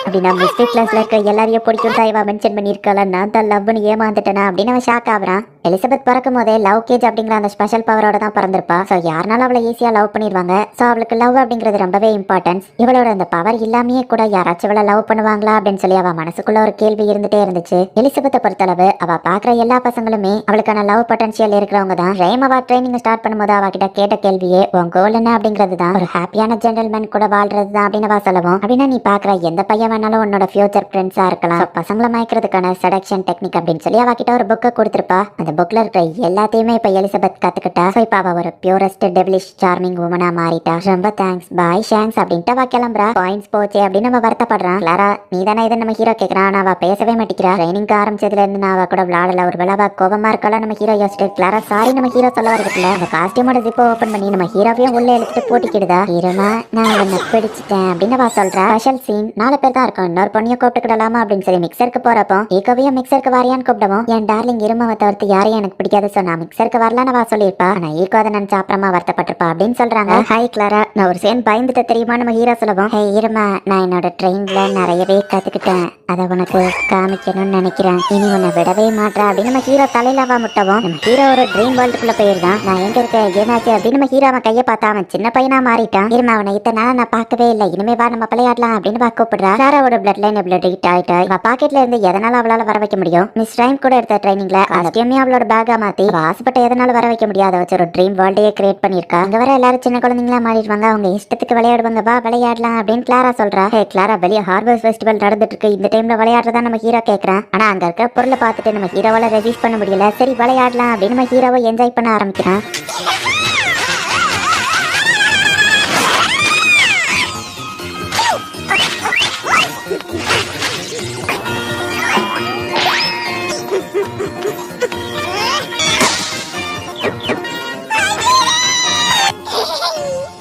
அப்படின்னா மிஸ்டேக் கிளாஸ்ல இருக்க எல்லாரையும் பிடிக்கும் தான் இவ மென்ஷன் பண்ணியிருக்கல. நான் தான் லவ்னு ஏமாந்துட்டேனா அப்படின்னு அவன் ஷாக் ஆகுறான். எலிசபெத் பிறக்கும் போதே லவ் கேஜ் அப்படிங்கிற அந்த ஸ்பெஷல் பவரோட தான் பிறந்திருப்பா. ஸோ யாருனாலும் அவளை ஈஸியா லவ் பண்ணிடுவாங்க. ஸோ அவளுக்கு லவ் அப்படிங்கிறது ரொம்பவே இம்பார்ட்டன்ஸ். இவளோட அந்த பவர் இல்லாமையே கூட யாராச்சும் இவளை லவ் பண்ணுவாங்களா அப்படின்னு சொல்லி அவ மனசுக்குள்ள ஒரு கேள்வி இருந்துட்டே இருந்துச்சு. எலிசபெத்தை பொறுத்தளவு அவ பாக்குற எல்லா பசங்களுமே அவளுக்கான லவ் பொட்டன்ஷியல் இருக்கிறவங்க தான். ரேம் அவ ட்ரைனிங் ஸ்டார்ட் பண்ணும்போது அவகிட்ட கேட்ட கேள்வியே உன் கோல் என்ன அப்படிங்கிறது தான். ஒரு ஹாப்பியான ஜென்டல்மேன் கூட வாழ்றது தான் அப்படின்னு அவ சொல்லுவோம். அப்படின்னா நீ பாக்குற எந்த பையன் வேணாலும் உன்னோட ஃபியூச்சர் ஃப்ரெண்ட்ஸா இருக்கலாம். பசங்களை மயக்கிறதுக்கான செடக்ஷன் டெக்னிக் அப்படின்னு சொல்லி அவகிட்ட ஒரு புக்கை கொடுத்திருப்பா. அந்த புக்ல இருக்கிற எல்லாத்தையுமே இப்ப எலிசபெத் கத்துக்கிட்டா. ஸோ இப்ப அவ ஒரு பியூரஸ்ட் டெவிலிஷ் சார்மிங் உமனா மாறிட்டா. ரொம்ப தேங்க்ஸ் பாய் ஷாங்க்ஸ் அப்படின்ட்டு அவ கிளம்புறா. பாயிண்ட்ஸ் போச்சே அப்படின்னு நம்ம வருத்தப்படுறான். கிளாரா நீ தானே இதை நம்ம ஹீரோ கேட்கறான். ஆனா அவ பேசவே மாட்டேங்கிறா. ட்ரைனிங் ஆரம்பிச்சதுல இருந்து நான் அவ கூட விளையாடல. ஒரு விழாவா கோபமா இருக்கலாம் நம்ம ஹீரோ யோசிச்சு. கிளாரா சாரி நம்ம ஹீரோ சொல்ல வரதுக்குள்ள அந்த காஸ்டியூமோட ஜிப்பை ஓபன் பண்ணி நம்ம ஹீரோவையும் உள்ள எடுத்துட்டு போட்டிக்கிடுதா. ஹீரோமா நான் என்ன பிடிச்சிட்டேன் அப்படின்னு அவ சொல்றா. ஸ்பெஷல் சீன் 4 பேர் தான் இருக்கும். இன்னொரு பொண்ணையும் கூப்பிட்டுக்கிடலாமா அப்படின்னு சொல்லி மிக்சருக்கு போறப்போ ஈகோவையும் மிக்சருக்கு வாரியான்னு கூப்பிடுவோம். என் டார்லிங் இருமாவை தவிர்த்து யாரையும் எனக்கு பிடிக்காது. ஸோ நான் மிக்சருக்கு வரலான்னு வா சொல்லியிருப்பா. நான் ஈக்கோ அதை நினைச்ச அப்புறமா வருத்தப்பட்டிருப்பா அப்படின்னு சொல்றாங்க. ஹாய் கிளாரா, நான் ஒரு சேன் பயந்துட்டு தெரியுமா நம்ம ஹீரோ சொல்லவும். ஹே இருமா, நான் என்னோட ட்ரெயின்ல நிறையவே கத்துக்கிட்டேன், அதை உனக்கு காமிக்கணும்னு நினைக்கிறேன். இனி உன்னை விடவே மாட்டேன் அப்படின்னு நம்ம ஹீரோ தலையிலவா முட்டவும் நம்ம ஹீரோ ஒரு ட்ரீம் வேர்ல்டுக்குள்ள போயிருந்தான். நான் எங்க இருக்க ஏனாச்சு அப்படின்னு நம்ம ஹீரோ அவன் கையை பார்த்தா அவன் சின்ன பையனா மாறிட்டான். இருமா, அவனை இத்தனை நாள் நான் பார்க்கவே இல்லை, இனிமே வா நம்ம விளையாடலாம் அப்படின்னு வா கூப்பிடுறா. சாராவோட பிளட் லைன் பிளட் ஹீட் ஆயிட்டா. இவ பாக்கெட்ல இருந்து எதனால அவளால வர வைக்க முடியும்? மிஸ் டைம் கூட எடுத்த ட்ரைனிங்ல காஸ்டியூமே அவளோட பேக்கா மாத்தி ஆசைப்பட்ட எதனால வர வைக்க முடியாத வச்சு ஒரு ட்ரீம் வேர்ல்டையே கிரியேட் பண்ணிருக்கா. அங்க வர எல்லாரும் சின்ன குழந்தைங்களா மாறிடுவாங்க, அவங்க இஷ்டத்துக்கு விளையாடுவாங்க, வா விளையாடலாம் அப்படின்னு கிளாரா சொல்றா. ஹே கிளாரா, வெளியே ஹார்பர் ஃபெஸ்டிவல் நடந்துட்டு இருக்கு, இந்த டைம்ல விளையாடுறதா நம்ம ஹீரோ கேக்குறான். ஆனா அங்க இருக்க பொருளை பார்த்துட்டு நம்ம ஹீரோவால ரெசிஸ்ட் பண்ண முடியல. சரி விளையாடலாம் அப்படின்னு நம்ம ஹீரோவை என்ஜாய் பண்ண ஆரம்பிக்கிறான்.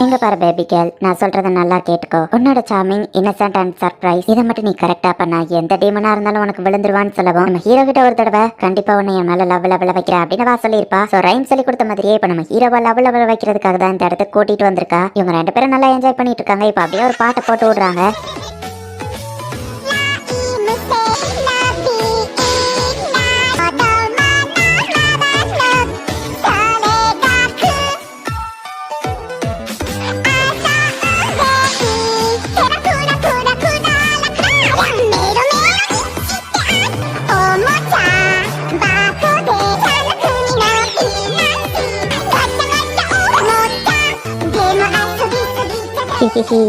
இங்க பாரு பேபி கேர்ள், நான் சொல்றத நல்லா கேட்டுக்கோ. உன்னோட சார்மிங், இன்னசென்ட் அண்ட் சர்ப்ரைஸ் இதை மட்டும் நீ கரெக்டா பண்ணா எந்த டீமனா இருந்தாலும் உனக்கு விழுந்துருவான்னு சொல்லவும் நம்ம ஹீரோ கிட்ட ஒரு தடவை கண்டிப்பா உன்னை என் மேல லவ் வைக்கிறேன் அப்படின்னு வா சொல்லியிருப்பா. சோ ரைம் சொல்லி கொடுத்த மாதிரியே இப்ப நம்ம ஹீரோவை லவ் வைக்கிறதுக்காக தான் இந்த இடத்துக்கு கூட்டிட்டு வந்திருக்கா. இவங்க ரெண்டு பேரும் நல்லா என்ஜாய் பண்ணிட்டு இருக்காங்க. இப்ப அப்படியே ஒரு பாட்டை போட்டு விடுறாங்க.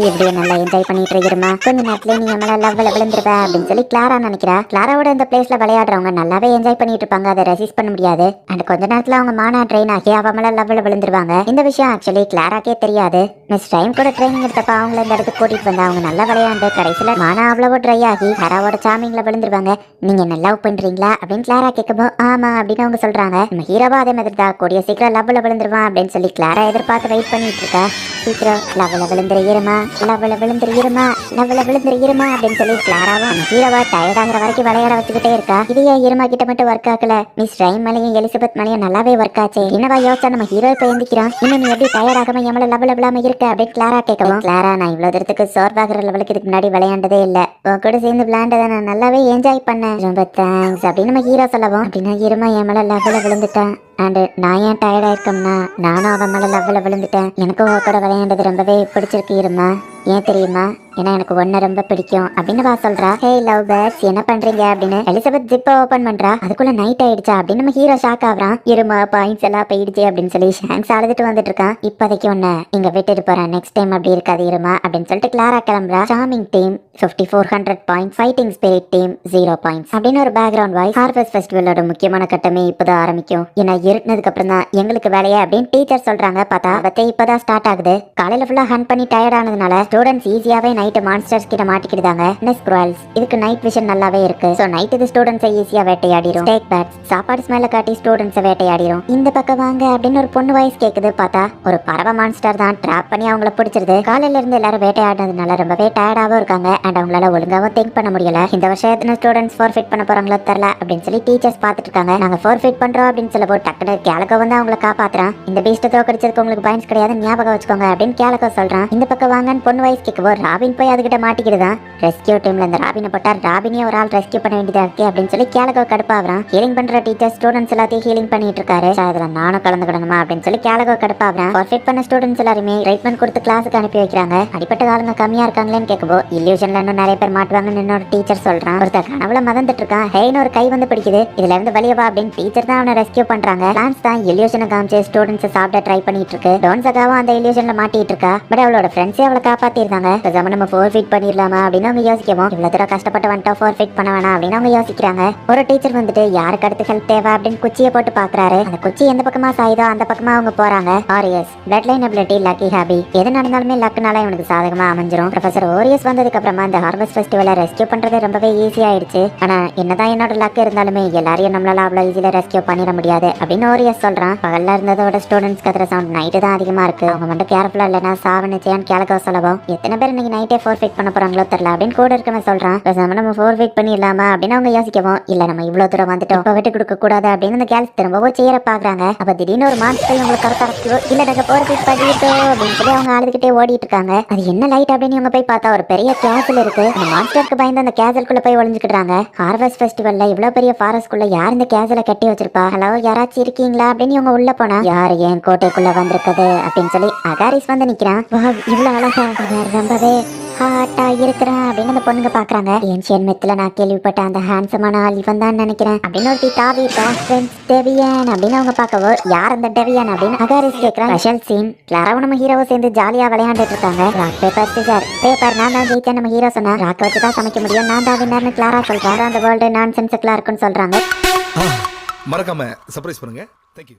இப்படியே நல்லா என்ஜாய் பண்ணிட்டு இருமா, கொஞ்ச நேரத்துல நீ நம்மள லவ்ல விழுந்துருவ அப்படின்னு சொல்லி கிளாரா நினைக்கிறா. கிளாராவோட இந்த பிளேஸ்ல விளையாடுறவங்க நல்லாவே என்ஜாய் பண்ணிட்டு இருப்பாங்க, அதை ரெசிஸ்ட் பண்ண முடியாது. அண்ட் கொஞ்ச நேரத்துல அவங்க மானா ட்ரெயின் ஆகி அவங்கள லவ்ல விழுந்துருவாங்க. இந்த விஷயம் ஆக்சுவலி கிளாராக்கே தெரியாது. மிஸ் டைம் கூட ட்ரைனிங் எடுத்தப்ப அவங்கள இந்த இடத்துக்கு கூட்டிட்டு வந்தா அவங்க நல்லா விளையாண்டு கடைசியில மானா அவ்வளவோ ட்ரை ஆகி கிளாராவோட சாமிங்ல விழுந்துருவாங்க. நீங்க என்ன லவ் பண்றீங்களா அப்படின்னு கிளாரா கேட்கும்போது ஆமா அப்படின்னு அவங்க சொல்றாங்க. நம்ம ஹீரோவா அதே மாதிரி தான் கூடிய சீக்கிரம் லவ்ல விழுந்துருவான் அப்படின்னு சொல்லி கிளாரா எதிர்பார்த்து வெயிட் பண்ணிட்டு இருக்கா. சீக்கிரம் லவ்ல விழுந்துருமா, லவ்ல விழுந்துருமா, லவ்ல விழுந்துருமா அப்படின்னு சொல்லி கிளாராவும் ஹீரோவா டயர்ட் ஆகிற வரைக்கும் விளையாட வச்சுக்கிட்டே இருக்கா. இதையே இருமா கிட்ட மட்டும் ஒர்க் ஆகல, மிஸ் ரைம் மேலையும் எலிசபெத் மேலையும் நல்லாவே ஒர்க் ஆச்சு. என்னவா யோசிச்சா நம்ம ஹீரோ இப்ப எந்திக்கிறான், இன்னும் நீ எப்படி டயர்ட் ஆகாம எம்மள லவ்ல விழாம இருக்க அப்படின்னு கிளாரா கேட்கவும் கிளாரா, நான் இவ்வளவு தூரத்துக்கு சோர்வாகிற லெவலுக்கு இதுக்கு முன்னாடி விளையாண்டதே இல்ல, உன் கூட சேர்ந்து விளையாண்டதை நான் நல்லாவே என்ஜாய் பண்ணேன், ரொம்ப தேங்க்ஸ் அப்படின்னு நம்ம ஹீரோ சொல்லவும் அப்படின்னா இருமா எம்மள லவ்ல விழுந்துட்டான். அண்ட் நான் ஏன் டயர்டா இருக்கோம்னா நானும் அவன் மேல லவ்ல விழுந்துட்டேன். எனக்கும் உன் கூட விளையாண்டது ரொம்பவே பிடிச்சிருக்கு இருமா, ஏன் தெரியுமா, ஏன்னா எனக்கு ஒன்ன ரொம்ப பிடிக்கும் அப்படின்னு வா சொல்றா. ஹே லவ் பேர்ட்ஸ் என்ன பண்றீங்க அப்படின்னு எலிசபெத் ஜிப்பை ஓபன் பண்றா. அதுக்குள்ள நைட் ஆயிடுச்சா அப்படின்னு நம்ம ஹீரோ ஷாக் ஆகுறான். இருமா பாயிண்ட்ஸ் எல்லாம் போயிடுச்சு அப்படின்னு சொல்லி ஷாங்ஸ் அழுதுட்டு வந்துட்டு இருக்கான். இப்போதைக்கு ஒன்னு இங்க விட்டுட்டு போறேன், நெக்ஸ்ட் டைம் அப்படி இருக்காது இருமா அப்படின்னு சொல்லிட்டு கிளாரா கிளம்புறா. Charming team 5400 points, fighting spirit team 0 points அப்படின்னு ஒரு பேக்ரவுண்ட் வாய்ஸ். ஹார்வெஸ்ட் ஃபெஸ்டிவலோட முக்கியமான கட்டமே இப்பதான் ஆரம்பிக்கும், ஏன்னா இருட்டினதுக்கு அப்புறம் தான் எங்களுக்கு வேலையே அப்படின்னு டீச்சர் சொல்றாங்க. பார்த்தா அவத்தை இப்பதான் ஸ்டார்ட் ஆகுது. காலையில ஃபுல்லா ஹண்ட் பண்ணி டயர்ட் ஆனதுனால ஸ்டூடெண்ட்ஸ் ஈஸியாவே நைட் மான்ஸ்டர்ஸ் கிட்ட மாட்டிக்கிடுதாங்க. ஸ்குரல்ஸ் இதுக்கு நைட் விஷன் நல்லாவே இருக்கு. சோ நைட் இது ஸ்டூடெண்ட்ஸை ஈஸியா வேட்டையாடிரும். ஸ்டேக் பேட்ஸ் சாப்பாடு ஸ்மெல்ல காட்டி ஸ்டூடெண்ட்ஸை வேட்டையாடிரும். இந்த பக்கம் வாங்க அப்படின்னு ஒரு பொண்ணு வாய்ஸ் கேக்குது. பார்த்தா ஒரு பறவை மான்ஸ்டர் தான் ட்ராப் பண்ணி அவங்கள பிடிச்சிருது. காலையில இருந்து எல்லாரும் வேட்டையாடுறதுனால ரொம்பவே டயர்டாவும் இருக்காங்க. அண்ட் அவங்களால ஒழுங்காவும் திங்க் பண்ண முடியல. இந்த வருஷம் எத்தனை ஸ்டூடெண்ட்ஸ் ஃபோர்ஃபிட் பண்ண போறாங்களோ தெரியல அப்படின்னு சொல்லி டீச்சர்ஸ் பாத்துட்டு இருக்காங்க. நாங்க ஃபோர்ஃபிட் பண்றோம் அப்படின்னு சொல்ல போது டக்குனு கேலகோ வந்து அவங்கள காப்பாத்துறான். இந்த பீஸ்ட தோக்கடிச்சதுக்கு உங்களுக்கு பாயிண்ட்ஸ் கிடையாது, ஞாபகம் வச்சுக்கோங்க அப்படின்னு கேலகோ சொல்றான். இந்த பக்கம் வாங்கன்னு பொண்ணு வாய்ஸ் கேட்கவோ ராபின் போய் அதுகிட்ட மாட்டிக்கிடுதான். ரெஸ்கியூ டீம்ல இந்த ராபினை போட்டா ராபினியை ஒரு ஆள் ரெஸ்கியூ பண்ண வேண்டியதா இருக்கு அப்படின்னு சொல்லி கேலகோ கடுப்பாகிறான். ஹீலிங் பண்ற டீச்சர் ஸ்டூடெண்ட்ஸ் எல்லாத்தையும் ஹீலிங் பண்ணிட்டு இருக்காரு. அதுல நானும் கலந்துக்கணுமா அப்படின்னு சொல்லி கேலகோ கடுப்பாகிறான். பர்ஃபெக்ட் பண்ண ஸ்டூடெண்ட்ஸ் எல்லாருமே ட்ரீட்மெண்ட் கொடுத்து கிளாஸுக்கு அனுப்பி வைக்கிறாங்க. அடிப்பட்ட காலங்க கம்மியா இருக்காங்களேன்னு கேட்கவோ இல்லியூஷன்ல இன்னும் நிறைய பேர் மாட்டுவாங்கன்னு இன்னொரு டீச்சர் சொல்றான். ஒருத்தர் கனவுல மதந்துட்டு இருக்கான். ஹேன்னு ஒரு கை வந்து பிடிக்குது, இதுல இருந்து வெளியே வா அப்படின்னு டீச்சர் தான் அவனை ரெஸ்கியூ பண்றாங்க. பிளான்ஸ் தான் இல்லியூஷனை காமிச்சு ஸ்டூடெண்ட்ஸ் சாப்பிட ட்ரை பண்ணிட்டு இருக்கு. டோன்சகாவும் அந்த இல்லியூஷன்ல மாட்டிட்டு இருக்கா. பட் அவளோட ஃப்ரெண்ட்ஸே அவளை காப்பாத்திருந்தாங்க. நம்ம ஃபோர்ஃபிட் பண்ணிடலாமா அப்படின்னு அவங்க யோசிக்கவும் இவ்வளவு தூரம் கஷ்டப்பட்டு வந்துட்டோம் ஃபோர்ஃபிட் பண்ண வேணாம் அப்படின்னு அவங்க யோசிக்கிறாங்க. ஒரு டீச்சர் வந்துட்டு யாருக்கு அடுத்து ஹெல்ப் தேவை அப்படின்னு குச்சியை போட்டு பாக்குறாரு. அந்த குச்சி எந்த பக்கமா சாயுதோ அந்த பக்கமா அவங்க போறாங்க. Aureus blood line ability lucky hobby, எது நடந்தாலுமே லக்குனால இவனுக்கு சாதகமா அமைஞ்சிரும். ப்ரொஃபசர் ஓரியஸ் வந்ததுக்கு அப்புறமா இந்த ஹார்வெஸ்ட் ஃபெஸ்டிவலை ரெஸ்கியூ பண்றது ரொம்பவே ஈஸி ஆயிடுச்சு. ஆனா என்னதான் என்னோட லக் இருந்தாலுமே எல்லாரையும் நம்மளால அவ்வளவு ஈஸியில ரெஸ்கியூ பண்ணிட முடியாது அப்படின்னு ஓரியஸ் சொல்றான். பகல்ல இருந்ததோட ஸ்டூடெண்ட்ஸ் கத்துற சவுண்ட் நைட்டு தான் அதிகமா இருக்கு, அவங்க மட்டும் கேர்ஃபுல்லா இல்லைன்னா சாவனிச்சேன்னு கேலகோ சொல்லவும் எத்தனை பேர் இன்னைக்கு நைட்டே ஃபோர்ஃபிட் பண்ண போறாங்களோ தெரியல அப்படின்னு கூட இருக்கவன் சொல்றான். பேசாம நம்ம ஃபோர்ஃபிட் பண்ணிடலாமா அப்படின்னு அவங்க யோசிக்கவும், இல்ல நம்ம இவ்வளவு தூரம் வந்துட்டோம், இப்ப விட்டு கொடுக்க கூடாது அப்படின்னு அந்த கேர்ள்ஸ் திரும்பவும் செய்யற பாக்குறாங்க. அப்ப திடீர்னு ஒரு மான்ஸ்டர் உங்களுக்கு கரெக்டா இல்ல நாங்க ஃபோர்ஃபிட் பண்ணிட்டோம் அப்படின்னு சொல்லி அவங்க அழுதுகிட்டே ஓடிட்டு இருக்காங்க. அது என்ன லைட் அப்படின்னு இவங்க போய் பார்த்தா ஒரு பெரிய கேசல் இருக்கு. அந்த மான்ஸ்டருக்கு பயந்து அந்த கேசல்குள்ள போய் ஒளிஞ்சுக்கிட்டாங்க. ஹார்வெஸ்ட் ஃபெஸ்டிவல்ல இவ்வளவு பெரிய ஃபாரஸ்ட்குள்ள யார் இந்த கேசலை கட்டி வச்சிருப்பா? ஹலோ யாராச்சும் இருக்கீங்களா அப்படின்னு இவங்க உள்ள போனா, யாரு என் கோட்டைக்குள்ள வந்திருக்குது அப்படின்னு சொல்லி அகாரிஸ் வந்து நிக்கிறான். வா இவ்வளவு அழகா ரொம்பவே ஹாட்டா இருக்கிறேன் அப்படின்னு அந்த பொண்ணுங்க பாக்குறாங்க. ஏன்ஷியன் மித்துல நான் கேள்விப்பட்ட அந்த ஹேண்ட்ஸமான ஆள் இவன் தான் நினைக்கிறேன் அப்படின்னு ஒரு தாவி டெவியன் அப்படின்னு அவங்க பார்க்கவோ, யார் அந்த டெவியன் அப்படின்னு அகாரிஸ் கேட்கிறான். ஸ்பெஷல் சீன் கிளாராவும் நம்ம ஹீரோவை சேர்ந்து ஜாலியா விளையாண்டுட்டு இருக்காங்க. ராக் பேப்பர் சிசர் பேப்பர் நான் தான் ஜெயிச்சேன் நம்ம ஹீரோ சொன்னா. ராக் வச்சு தான் சமைக்க முடியும், நான் தான் வின்னர்னு கிளாரா சொல்றாரு. அந்த வேர்ல்டு நான் சென்செக்லா இருக்குன்னு சொல்றாங்க. மறக்காம சர்ப்ரைஸ் பண்ணுங்க. தேங்க்யூ.